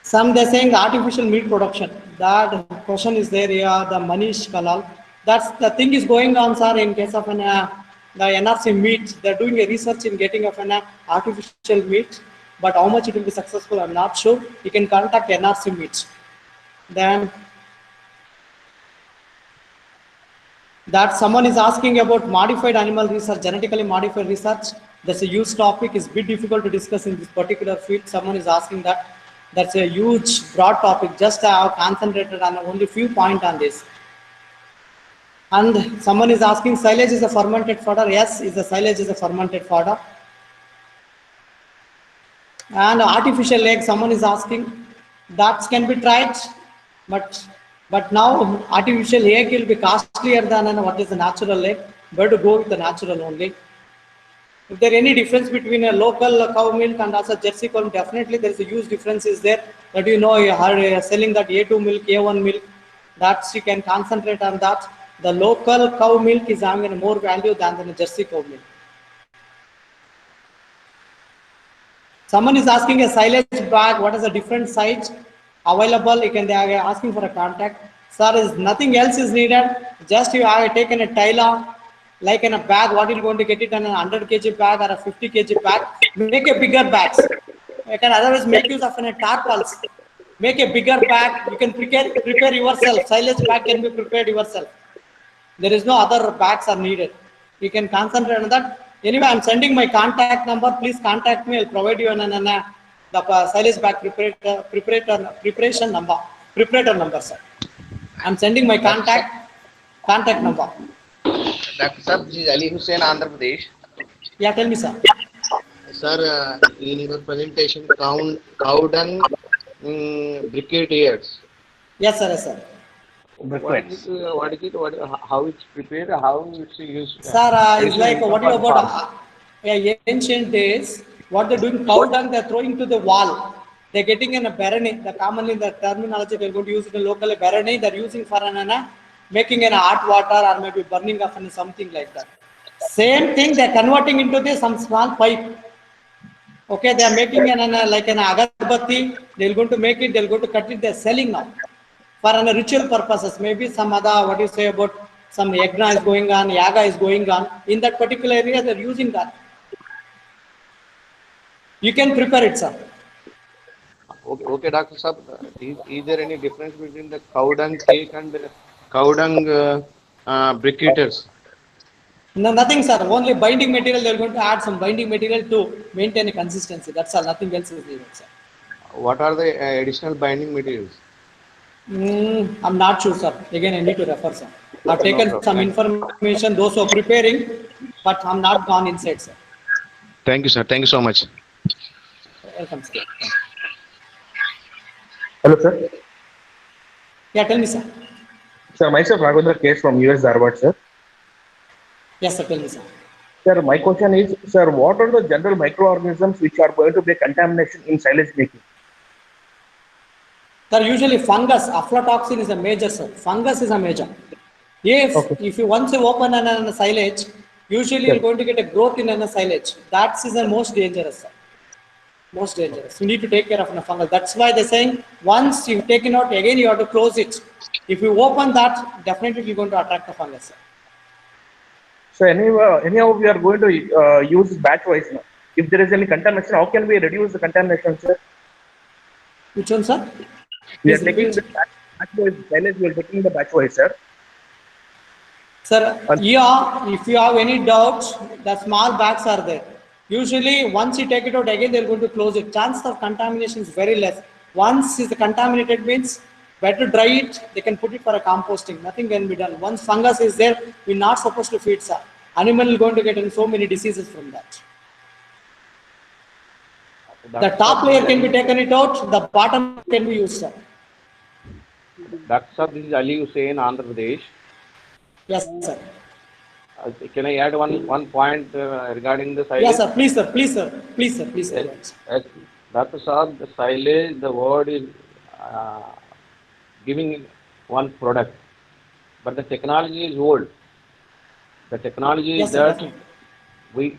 Some they're saying artificial meat production. That question is there. Yeah, the Manish Kalal. That's the thing is going on, sir. In case of the NRC meat, they're doing a research in getting of an artificial meat, but how much it will be successful, I'm not sure. You can contact NRC meat. Then that someone is asking about modified animal research, genetically modified research. That's a huge topic. It's a bit difficult to discuss in this particular field. Someone is asking that. That's a huge, broad topic. Just I have concentrated on only few points on this. And someone is asking, silage is a fermented fodder. Yes, silage is a fermented fodder. And artificial egg, someone is asking, that can be tried, but now artificial egg will be costlier than what is the natural egg. Better to go with the natural only. If there any difference between a local cow milk and also Jersey cow, definitely there is a huge difference is there. But you know, you are selling that A2 milk, A1 milk, that you can concentrate on that. The local cow milk is having more value than the Jersey cow milk. Someone is asking a silage bag, what is the different size available? They are asking for a contact. Sir, is nothing else is needed. Just you have taken a Tyler, like in a bag, what you're going to get it in a 100 kg bag or a 50 kg bag. Make a bigger bags. You can otherwise make use of a tarpals. Make a bigger bag. You can prepare yourself. Silage bag can be prepared yourself. There is no other bags are needed. You can concentrate on that. Anyway, I'm sending my contact number. Please contact me. I'll provide you the silage bag preparation number. Preparator number, sir. I'm sending my contact number. Dr. Sir, this is Ali Hussain, Andhra Pradesh. Yeah, tell me, sir. Sir, in your presentation, cow dung briquettes. Yes, sir. Yes, sir. What is it? How it's prepared? How it's used? Sir, it's like what you about ancient days, what they're doing, cow dung, they're throwing to the wall. They're getting in a barony. The commonly the terminology they're going to use it in local barony, they're using for making an hot water or maybe burning of something like that. Same thing, they're converting into this some small pipe. Okay, they are making like an agarbatti. They're going to make it. They're going to cut it. They're selling now for ritual purposes. Maybe some other what you say about some yagna is going on, yaga is going on in that particular area. They're using that. You can prepare it, sir. Okay, Dr. Sir. Is there any difference between the cow dung cake and the cow dung briquettes? No, nothing, sir. Only binding material. They're going to add some binding material to maintain a consistency. That's all. Nothing else is needed, sir. What are the additional binding materials? I'm not sure, sir. Again, I need to refer, sir. I've taken some information, those who are preparing, but I'm not gone inside, sir. Thank you, sir. Thank you so much. Welcome, sir. Hello, sir. Yeah, tell me, sir. Sir, myself Raghavendra K from US Dharwad, sir. Yes, sir. Tell me, sir. Sir, my question is, sir, what are the general microorganisms which are going to be contamination in silage making? Sir, usually fungus, aflatoxin is a major, sir. Fungus is a major. If you once you open a silage, usually you're going to get a growth in a silage. That is the most dangerous, sir. Most dangerous. You need to take care of a fungal. That's why they're saying once you've taken out, again you have to close it. If you open that, definitely you're going to attract the fungus, sir. So anyhow, we are going to use batch wise now. If there is any contamination, how can we reduce the contamination, sir? Which one, sir? We are taking the batch wise silage. We are taking the batch wise, sir. Sir, yeah, if you have any doubts, the small bags are there. Usually, once you take it out again, they're going to close it. Chance of contamination is very less. Once it's contaminated means better dry it. They can put it for a composting. Nothing can be done. Once fungus is there, we're not supposed to feed, sir. Animal is going to get in so many diseases from that. The top layer can be taken it out. The bottom can be used, sir. Dr. Sir, this is Ali Hussain, Andhra Pradesh. Yes, sir. Can I add one point regarding the silage? Yes, sir. Please, sir. Please, sir. Please, sir. Please, sir. Yes. Dr. Sir, the silage, the word is giving one product, but the technology is old. The technology is that we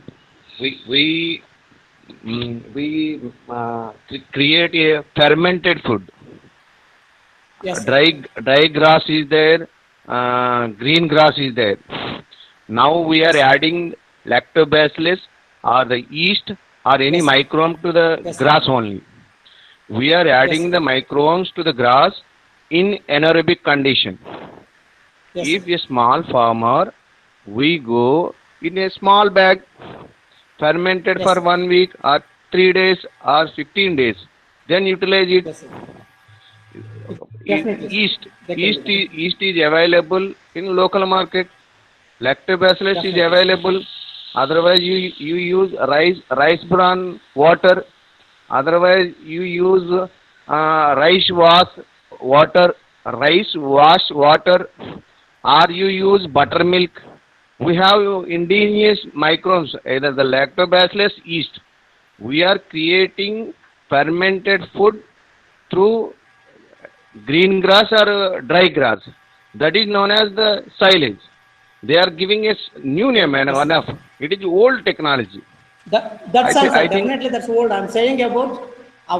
create a fermented food. Yes, sir. Dry grass is there, green grass is there. Now we are adding lactobacillus or the yeast or any Yes, sir. microbe to the Yes, sir. grass only. We are adding sir. the microbes to the grass in anaerobic condition. Yes, If sir. a small farmer, we go in a small bag, fermented Yes, for sir. 1 week or 3 days or 15 days, then utilize it. Yes, sir. Definitely, sir. Yeast, They can do that. yeast is available in local market. Lactobacillus is Definitely. available. Otherwise, you use rice bran water. Otherwise, you use rice wash water, or you use buttermilk. We have indigenous microbes, either the lactobacillus yeast. We are creating fermented food through green grass or dry grass. That is known as the silage. They are giving a new name and Yes, sir. enough. It is old technology. That's all, sir. I think Definitely, that's old. I'm saying about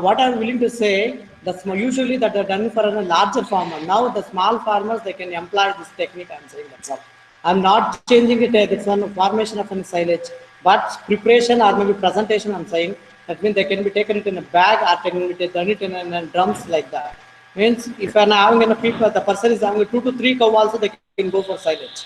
what I'm willing to say. That's usually that are done for a larger farmer. Now the small farmers they can employ this technique. I'm saying that's all. I'm not changing it. It's one formation of an silage, but preparation or maybe presentation. I'm saying that means they can be taken it in a bag or can be done it in drums like that. Means if I'm having in a people, the person is having 2 to 3 cow also they can go for silage.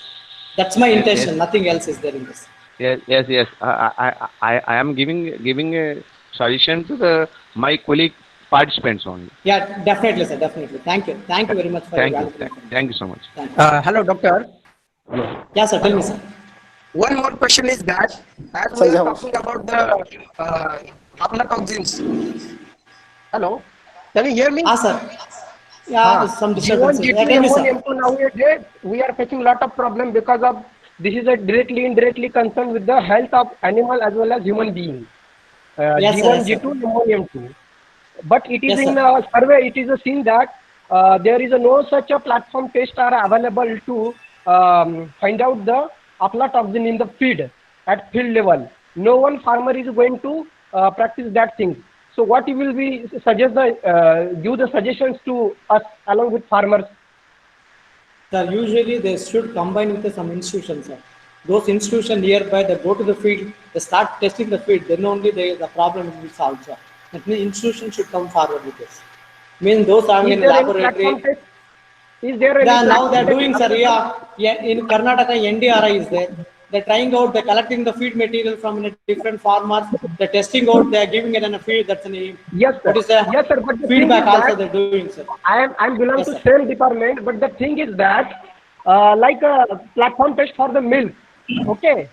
That's my yes, yes, intention. Nothing else is there in this. yes. I am giving a suggestion to the my colleague participants only. Yeah, definitely, sir. Definitely. Thank you very much for your Thank you. valuable information. Thank you so much. Thank you. Hello, doctor. Yeah, sir. Tell me, sir. One more question is that as we are talking about the aflatoxins. Hello, can you hear me? Ah, sir. Yeah, there's some G1, disturbances. Yeah, G2, tell me, M1, sir. M2 nowadays we are facing lot of problem because of this is a indirectly concerned with the health of animal as well as human being. Yes, sir. G1, Yes, sir. G2, M1, M2. But it is Yes, in sir. a survey, it is a seen that there is a no such a platform test are available to find out the aflatoxin in the feed at field level. No one farmer is going to practice that thing. So what you will be suggest the give the suggestions to us along with farmers? Sir, usually they should combine with some institutions, sir. Those institutions nearby, they go to the field, they start testing the field, then only the problem will be solved, sir. That means institutions should come forward with this. Means those having Is in a there any platform laboratory. test? Is there any Yeah, now they're platform test doing, sir. available? Yeah, in Karnataka, NDRI is there. They're trying out, they're collecting the feed material from different farmers. They're testing out, they're giving it in a feed. That's an, Yes, sir. what is the Yes, sir. But the thing feedback is also that they're doing, sir. I'm belong Yes, to sir. same department, but the thing is that like a platform test for the milk, okay,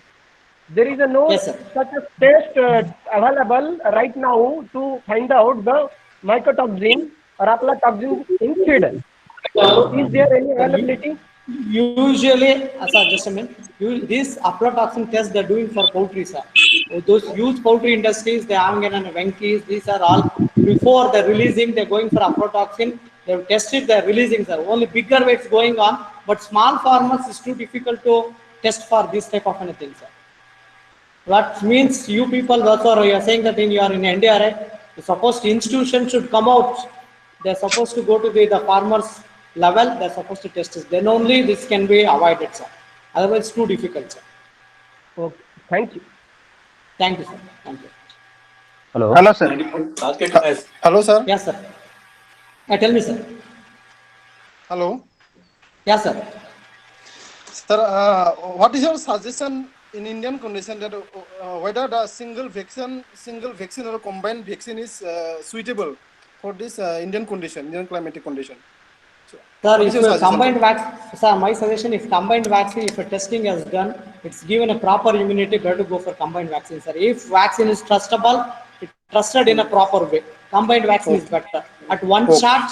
there is a no Yes, sir. such a test available right now to find out the mycotoxin or aflatoxin in feed. So is there any Sir, availability? usually, sir, just a minute. These aflatoxin tests they're doing for poultry, sir. Those huge poultry industries, they are getting Venkies, these are all before they're releasing, they're going for aflatoxin. They've tested, they're releasing, sir. Only bigger weights going on, but small farmers is too difficult to test for this type of anything, sir. That means you people also you are saying that you are in NDRI, the supposed institution should come out. They're supposed to go to the farmers level. They're supposed to test this. Then only this can be avoided, sir. Otherwise, it's too difficult, sir. Okay, thank you. Thank you, sir. Thank you. Hello, sir. Hello, sir. Yes, sir. Tell me, sir. Hello. Yes, sir. Sir, what is your suggestion in Indian condition that whether the single vaccine or combined vaccine is suitable for this Indian climatic condition? So, Sir, what if is your you suggestion, combined sir? vaccine, sir, my suggestion, if combined vaccine, if a testing is done, it's given a proper immunity, better to go for combined vaccine, sir. If vaccine is trustable, it's trusted in a proper way. Combined vaccine is better. At one Okay. shot,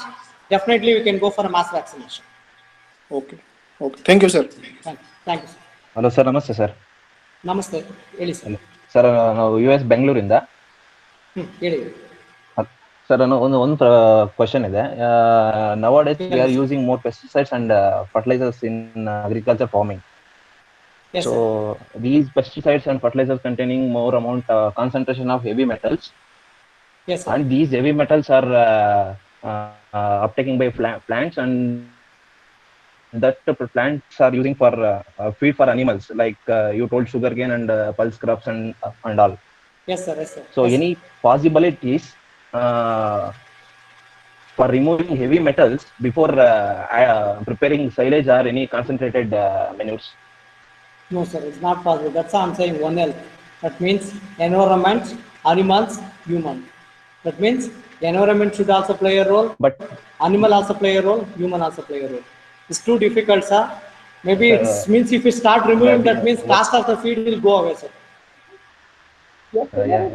definitely we can go for a mass vaccination. Okay. Okay. Thank you, sir. Thank you, sir. Hello sir, ನಮಸ್ತೆ sir. ನಮಸ್ತೆ, ಹೇಳಿ sir. Sir, ನಾವು US ಬೆಂಗಳೂರಿಂದ. ಹೇಳಿ. Sir, ಒಂದು question ಇದೆ. Nowadays we are using more pesticides and fertilizers in agriculture farming. Yes, sir. So these pesticides and fertilizers containing more amount concentration of heavy metals, Yes, sir. and these heavy metals are uptaking by plants, and that plants are using for feed for animals, like you told sugarcane and pulse crops and all. Yes, sir. Yes, sir. So Yes, sir. any possibilities for removing heavy metals before preparing silage or any concentrated manures? No, sir, it's not possible. That's why I'm saying One Health. That means environment, animals, human. That means environment should also play a role, But animal also play a role, human also play a role. It's too difficult, sir. Maybe it uh, means if you start removing, that means what, cost of the feed will go away, sir.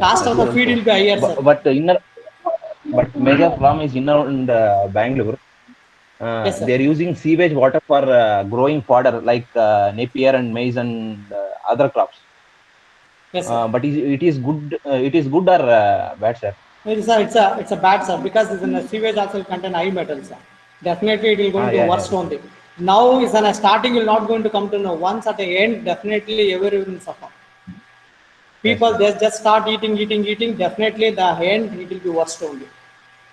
Cost of that's the feed also. will be higher, sir. But major problem is in around Bangalore. Yes, sir. They're using sewage water for growing fodder like Napier and maize and other crops. Yes, sir. But it is good. It is good or bad, sir? It's a bad, sir, because it's in the sewage also contain high metals, sir. Definitely it will going to Yeah. worst only. Now is in a starting will not going to come to know. Once at the end, definitely everyone will suffer. Yes, People sir. they just start eating. Definitely the end it will be worst only.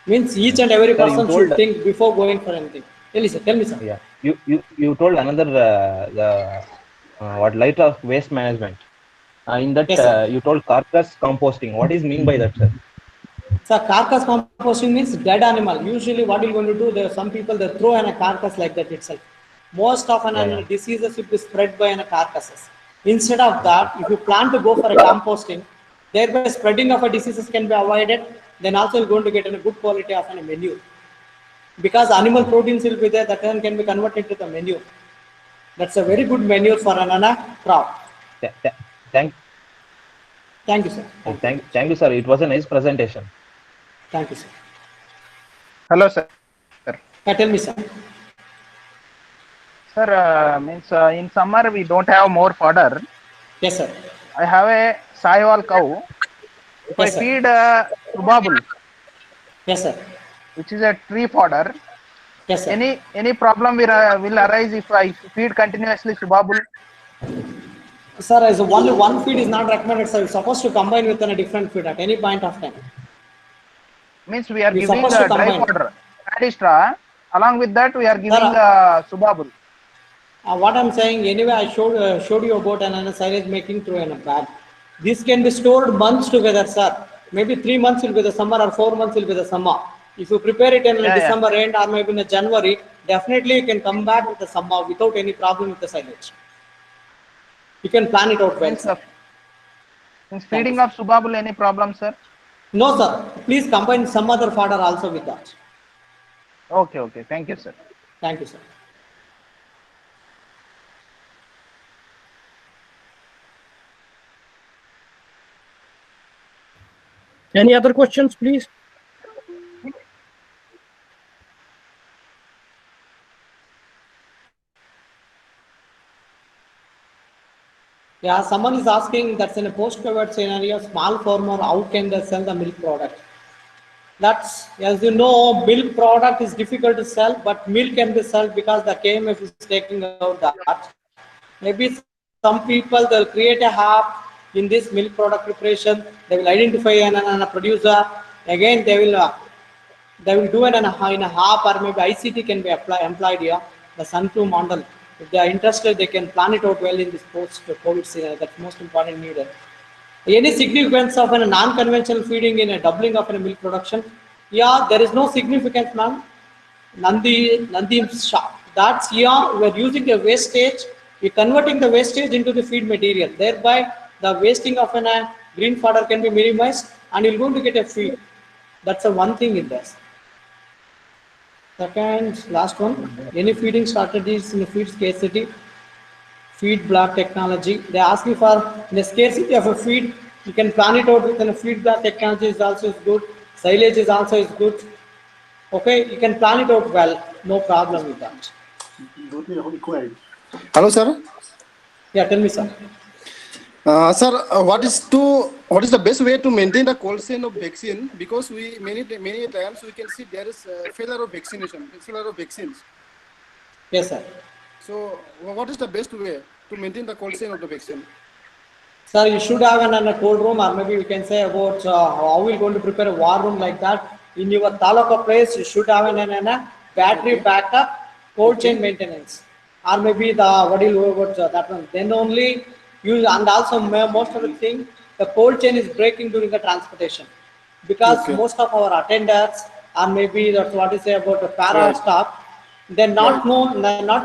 Means each and every Sir, you person told. should think before going for anything. Tell me, sir. Yeah. You told another the what light of waste management. In that Yes, sir. you told carcass composting. What is mean by that, sir? So carcass composting means dead animal. Usually, what you're going to do, there are some people that throw in a carcass like that itself. Most often, Yeah. diseases will be spread by carcasses. Instead of that, if you plan to go for a composting, thereby spreading of a diseases can be avoided. Then also you're going to get a good quality of a manure because animal proteins will be there that then can be converted to the manure. That's a very good manure for an crop. Th- th- Thank Thank you, sir. Thank you. thank you, sir. It was a nice presentation. Thank you, sir. Hello, sir. Tell me, sir. Sir, means in summer we don't have more fodder. Yes, sir. I have a Sahiwal cow. If Yes, I sir. feed Subabul, Yes, sir. which is a tree fodder, Yes, sir. any problem will arise if I feed continuously Subabul? Sir, as only one feed is not recommended, sir. You're supposed to combine with a different feed at any point of time. Means we are You're giving supposed to dry combine. fodder, paddy straw. Along with that, we are giving Subabul. What I'm saying, anyway, I showed you about an silage making through in a bag. This can be stored months together, sir. Maybe 3 months will be the summer or 4 months will be the summer. If you prepare it in December end or maybe in January, definitely you can come back with the summer without any problem with the silage. You can plan it out well, sir. Means feeding of Subabul, any problem, sir? No, sir. Please combine some other fodder also with that. Okay. Thank you, sir. Thank you, sir. Any other questions, please? Yeah, someone is asking that's in a post-COVID scenario, small farmer, how can they sell the milk product? That's, as you know, milk product is difficult to sell, but milk can be sold because the KMF is taking out that. Maybe some people, they'll create a app in this milk product preparation. They will identify a producer. Again, they will do it in a app, or maybe ICT can be employed here, the Sun2 model. If they are interested, they can plan it out well in this post-COVID scenario. That's most important needed. Any significance of a non-conventional feeding in a doubling of a milk production? Yeah, there is no significance, ma'am. Nandi shop. That's here. We are using the wastage. We're converting the wastage into the feed material. Thereby, the wasting of a green fodder can be minimized, and you're going to get a feed. That's the one thing in this. Second, last one. Any feeding strategies in the feed scarcity? Feed block technology. They ask you for in the scarcity of a feed. You can plan it out within a feed block technology is also good. Silage is also is good. Okay, you can plan it out well. No problem with that. Hello, sir. Yeah, tell me, sir. Sir, what is the best way to maintain the cold chain of vaccine? Because we many times we can see there is failure of vaccination, failure of vaccines. Yes, sir. So, what is the best way to to maintain the cold chain of the vaccine? Sir, you should have a cold room, or maybe we can say about how we're going to prepare a war room like that. In your taluka place, you should have a battery backup, cold chain maintenance, or maybe the what do you know about that one. Then only use, and also most of the thing, the cold chain is breaking during the transportation, because Okay. most of our attendants, or maybe that's what you say about the para Right. staff, they're not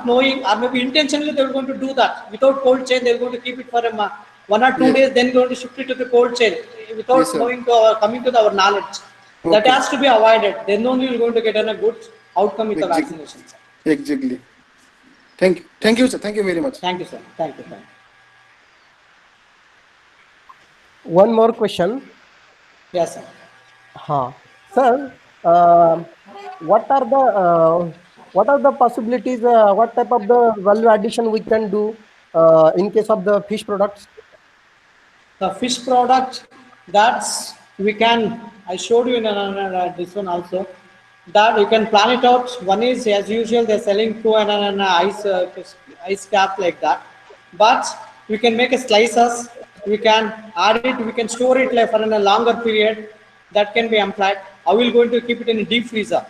knowing, or maybe intentionally they're going to do that without cold chain. They're going to keep it for a 1 or 2 Yes. days, then going to shift it to the cold chain without Yes, sir. knowing coming to our knowledge. That Okay. has to be avoided. Then only you're going to get a good outcome with the Exactly. vaccination. Sir. Exactly. Thank you. Thank you, sir. Thank you very much. Thank you, sir. Thank you. Thank you. One more question. Yes, sir. Sir, what are the possibilities? What type of the value addition we can do in case of the fish products? The fish product, that's we can, I showed you in this one also, that you can plan it out. One is, as usual, they're selling through an ice cap like that, but we can make a slices, we can add it, we can store it like for a longer period. That can be applied. How will going to keep it in a deep freezer?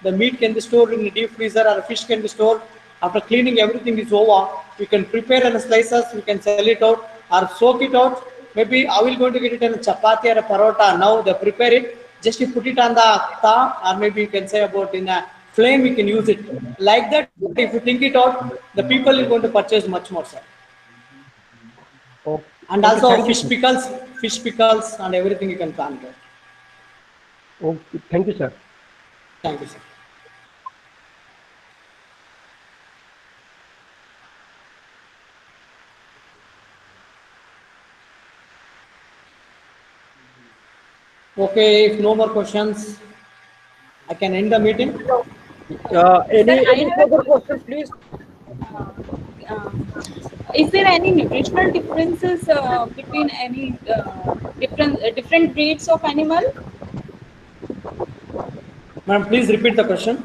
The meat can be stored in a deep freezer, or a fish can be stored. After cleaning everything is over, we can prepare and slices, we can sell it out or soak it out. Maybe I will going to get it in a chapati or a parota. Now they prepare it, just you put it on the ta, or maybe you can say about in a flame, we can use it. Like that, if you think it out, the people are going to purchase much more, sir. Okay. And Okay, also thank you, fish pickles and everything you can plan it out. Okay, thank you, sir. Thank you, sir. Okay, if no more questions, I can end the meeting. Any further questions, please? Is there any nutritional differences between any different breeds of animal? Ma'am, please repeat the question.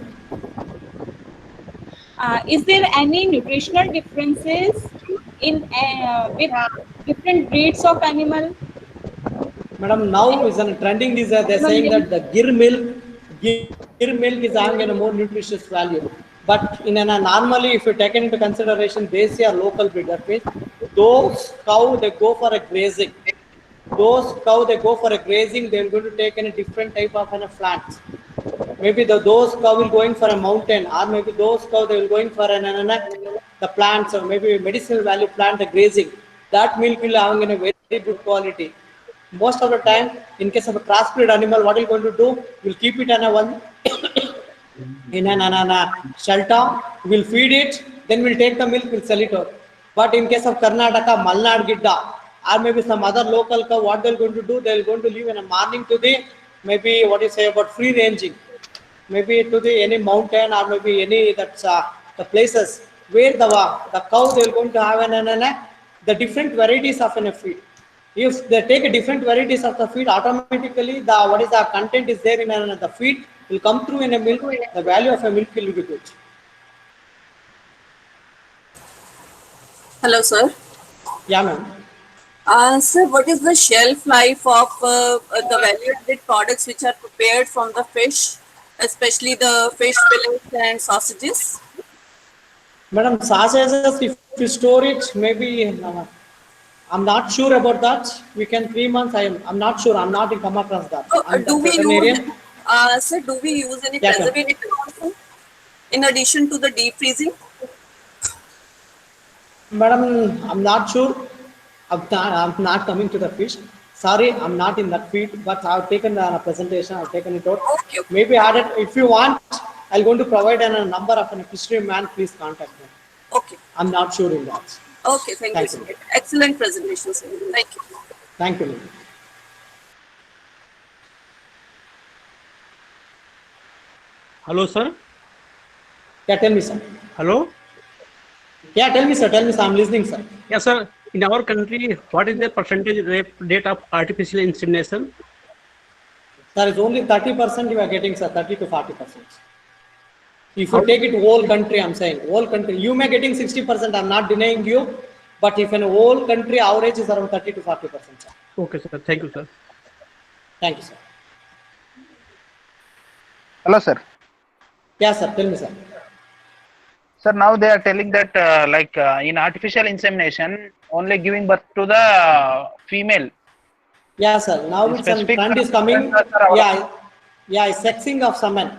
Is there any nutritional differences in with different breeds of animal? Madam, now is on trending these they're saying that the gir milk is having a more nutritious value. But in a normally, if you take into consideration Desi or local breed, that means those cow they go for a grazing. Those cow they go for a grazing, they're going to take in a different type of plants. Maybe those cow will going for a mountain, or maybe those cow they will going for the plants, or maybe medicinal value plant, the grazing. That milk will having in a very good quality. Most of the time, in case of a crossbreed animal, what we're going to do, we'll keep it in a one in a shelter, we'll feed it, then we'll take the milk, we'll sell it out. But in case of Karnataka, Malnad Gidda, or maybe some other local cow, what they're going to do, they're going to leave in a morning to the, maybe what you say about free ranging, maybe to the any mountain, or maybe any that's the places where the cow they're going to have the different varieties of a feed. If they take a different varieties of the feed, automatically the what is the content is there in the feed will come through in a milk. The value of a milk will be good. Hello, sir. Yeah, ma'am. Sir, what is the shelf life of the value-added products which are prepared from the fish, especially the fish fillets and sausages? Madam, sausages, if you store it, maybe I'm not sure about that. We can 3 months. I'm not sure. I'm not in come across that. Do we use, sir? Do we use any preservative also in addition to the deep freezing? Madam, I'm not sure. I'm not coming to the fish. Sorry, I'm not in that feed. But I've taken the presentation. I've taken it out. Okay. Maybe add it. If you want, I'm going to provide a number of a fishery man. Please contact me. Okay. I'm not sure in that. Okay, thank you, sir. Excellent presentation, sir. Thank you. Thank you. Hello, sir. Yeah, tell me, sir. Hello. Yeah, tell me, sir. Tell me, sir. I'm listening, sir. Yes, sir. In our country, what is the percentage rate of artificial insemination? Sir, it's only 30% you are getting, sir. 30 to 40%. If you take it whole country, I'm saying whole country, you may getting 60%. I'm not denying you. But if in a whole country, average is around 30 to 40%, sir. Okay, sir. Thank you, sir. Thank you, sir. Hello, sir. Yeah, sir. Tell me, sir. Sir, now they are telling that in artificial insemination, only giving birth to the female. Yeah, sir. Now it's a Specific trend is coming. Yeah, yeah, sexing of semen.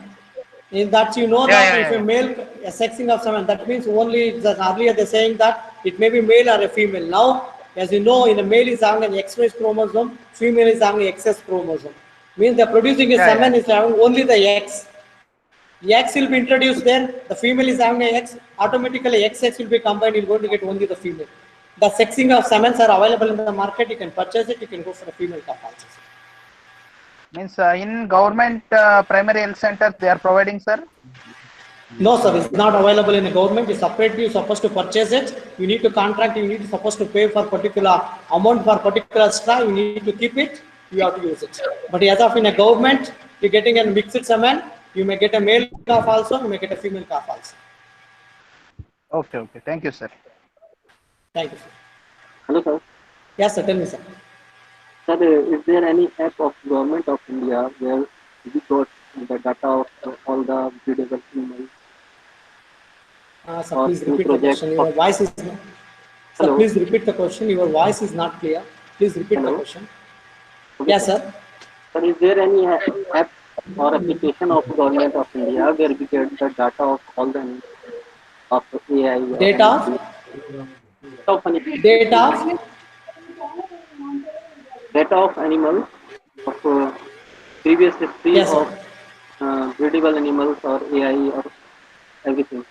In that you know that if a male a sexing of semen, that means only earlier they're saying that it may be male or a female. Now, as you know, in a male is having an X-ray chromosome, female is having an XS chromosome. Means they're producing a semen is having only the X. The X will be introduced there. The female is having a X. Automatically, XX will be combined. You're going to get only the female. The sexing of semens are available in the market. You can purchase it. You can go for a female calf also. Means in government primary health centers they are providing, sir? No, sir. It's not available in the government. It's separately. You're supposed to purchase it. You need to contract. You need to supposed to pay for particular amount for particular straw. You need to keep it. You have to use it. But as of in a government, you're getting a mixed semen. You may get a male calf also. You may get a female calf also. Okay, okay. Thank you, sir. Thank you, sir. Hello, sir. Yes, sir. Tell me, sir. Sir, is there any app of Government of India where we got the data of all the breedable animals? Sir, please repeat the question. Your voice is not. Sir, please repeat the question. Your voice is not clear. Please repeat the question. Okay, Yes, sir. Sir, is there any app or application of Government of India where we get the data of all the animals of AI? Data of data of animals of previous history yes, of breedable animals or AI or everything.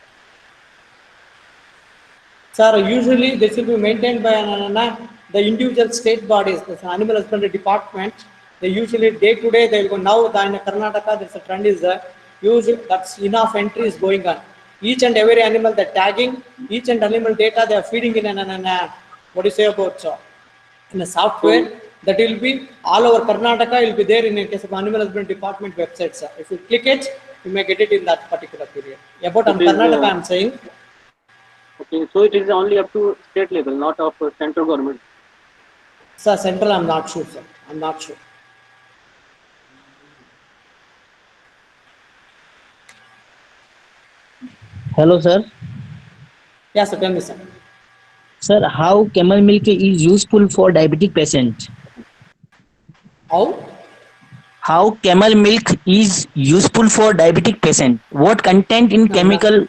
Sir, usually this will be maintained by the individual state bodies, the animal husbandry department. They usually day to day they will go. Now in Karnataka, there's a trend is usually that's enough entry is going on. Each and every animal they're tagging, each and animal data they are feeding in what do you say about in a software that will be all over Karnataka. Will be there in a case of animal husbandry department website, sir. If you click it, you may get it in that particular period. About on Karnataka, I'm saying. Okay, so it is only up to state level, not of central government. Sir, central, I'm not sure, sir. I'm not sure. Hello, sir. Yes, sir. Tell me, sir. Sir, how camel milk is useful for diabetic patient? How? How camel milk is useful for diabetic patient? What content in camel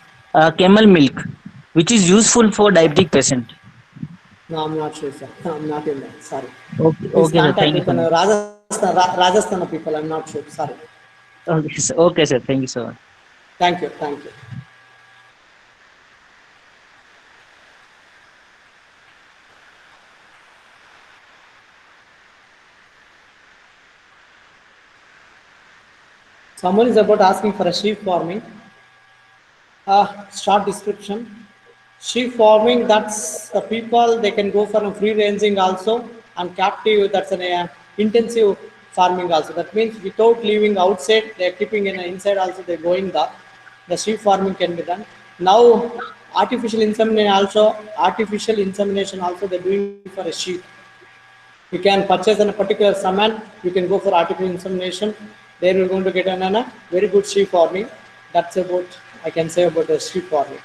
milk which is useful for diabetic patient? No, I'm not sure, sir. I'm not in that. Sorry. Okay, Please okay, sir. contact Thank you. with Rajasthan people. I'm not sure. Sorry. Okay, sir. Okay, sir. Thank you so much. Thank you. Thank you. Someone is about asking for a sheep farming. Short description. Sheep farming, that's the people, they can go for a free ranging also, and captive, that's an intensive farming also. That means without leaving outside, they're keeping in inside also, they're going there. The sheep farming can be done. Now, artificial insemination also they're doing for a sheep. You can purchase a particular semen, you can go for artificial insemination. There you're going to get a very good sheep farming. That's about, I can say about the sheep farming.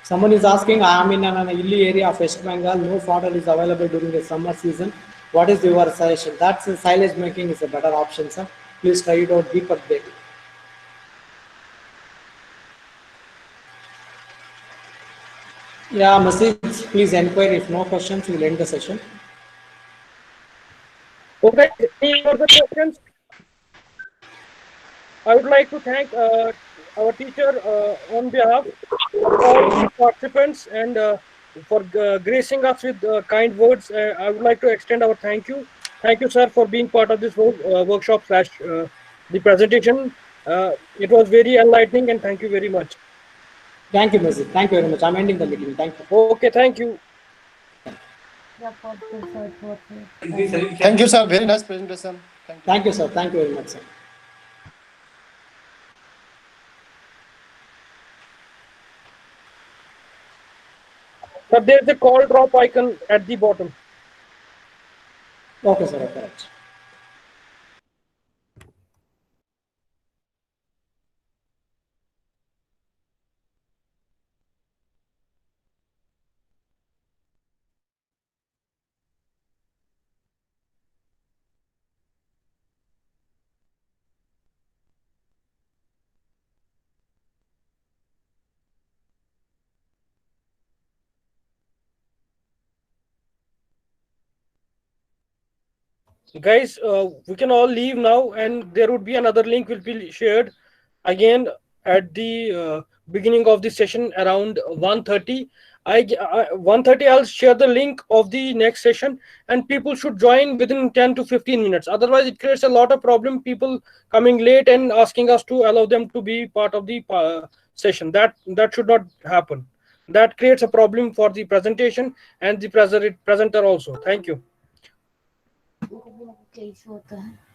Someone is asking, I am in an hilly area of West Bengal, no fodder is available during the summer season. What is your suggestion? That's silage making is a better option, sir. Please try it out, deep update. Yeah, message, please inquire. If no questions, we'll end the session. Okay, any further questions? I would like to thank our teacher on behalf of all the participants and for gracing us with kind words. I would like to extend our thank you. Thank you, sir, for being part of this workshop / the presentation. It was very enlightening, and thank you very much. Thank you, Mr. Thank you very much. I'm ending the meeting. Thank you. Okay, thank you. Thank you, sir. Very nice presentation. Thank you. Thank you, sir. Thank you very much, sir. But there's a call drop icon at the bottom. Okay, sir. Okay. Right. Guys, we can all leave now, and there would be another link will be shared again at the beginning of the session around 1:30. 1:30 I'll share the link of the next session, and people should join within 10 to 15 minutes. Otherwise it creates a lot of problem, people coming late and asking us to allow them to be part of the session. That should not happen. That creates a problem for the presentation and the presenter also. Thank you. कैसे होता है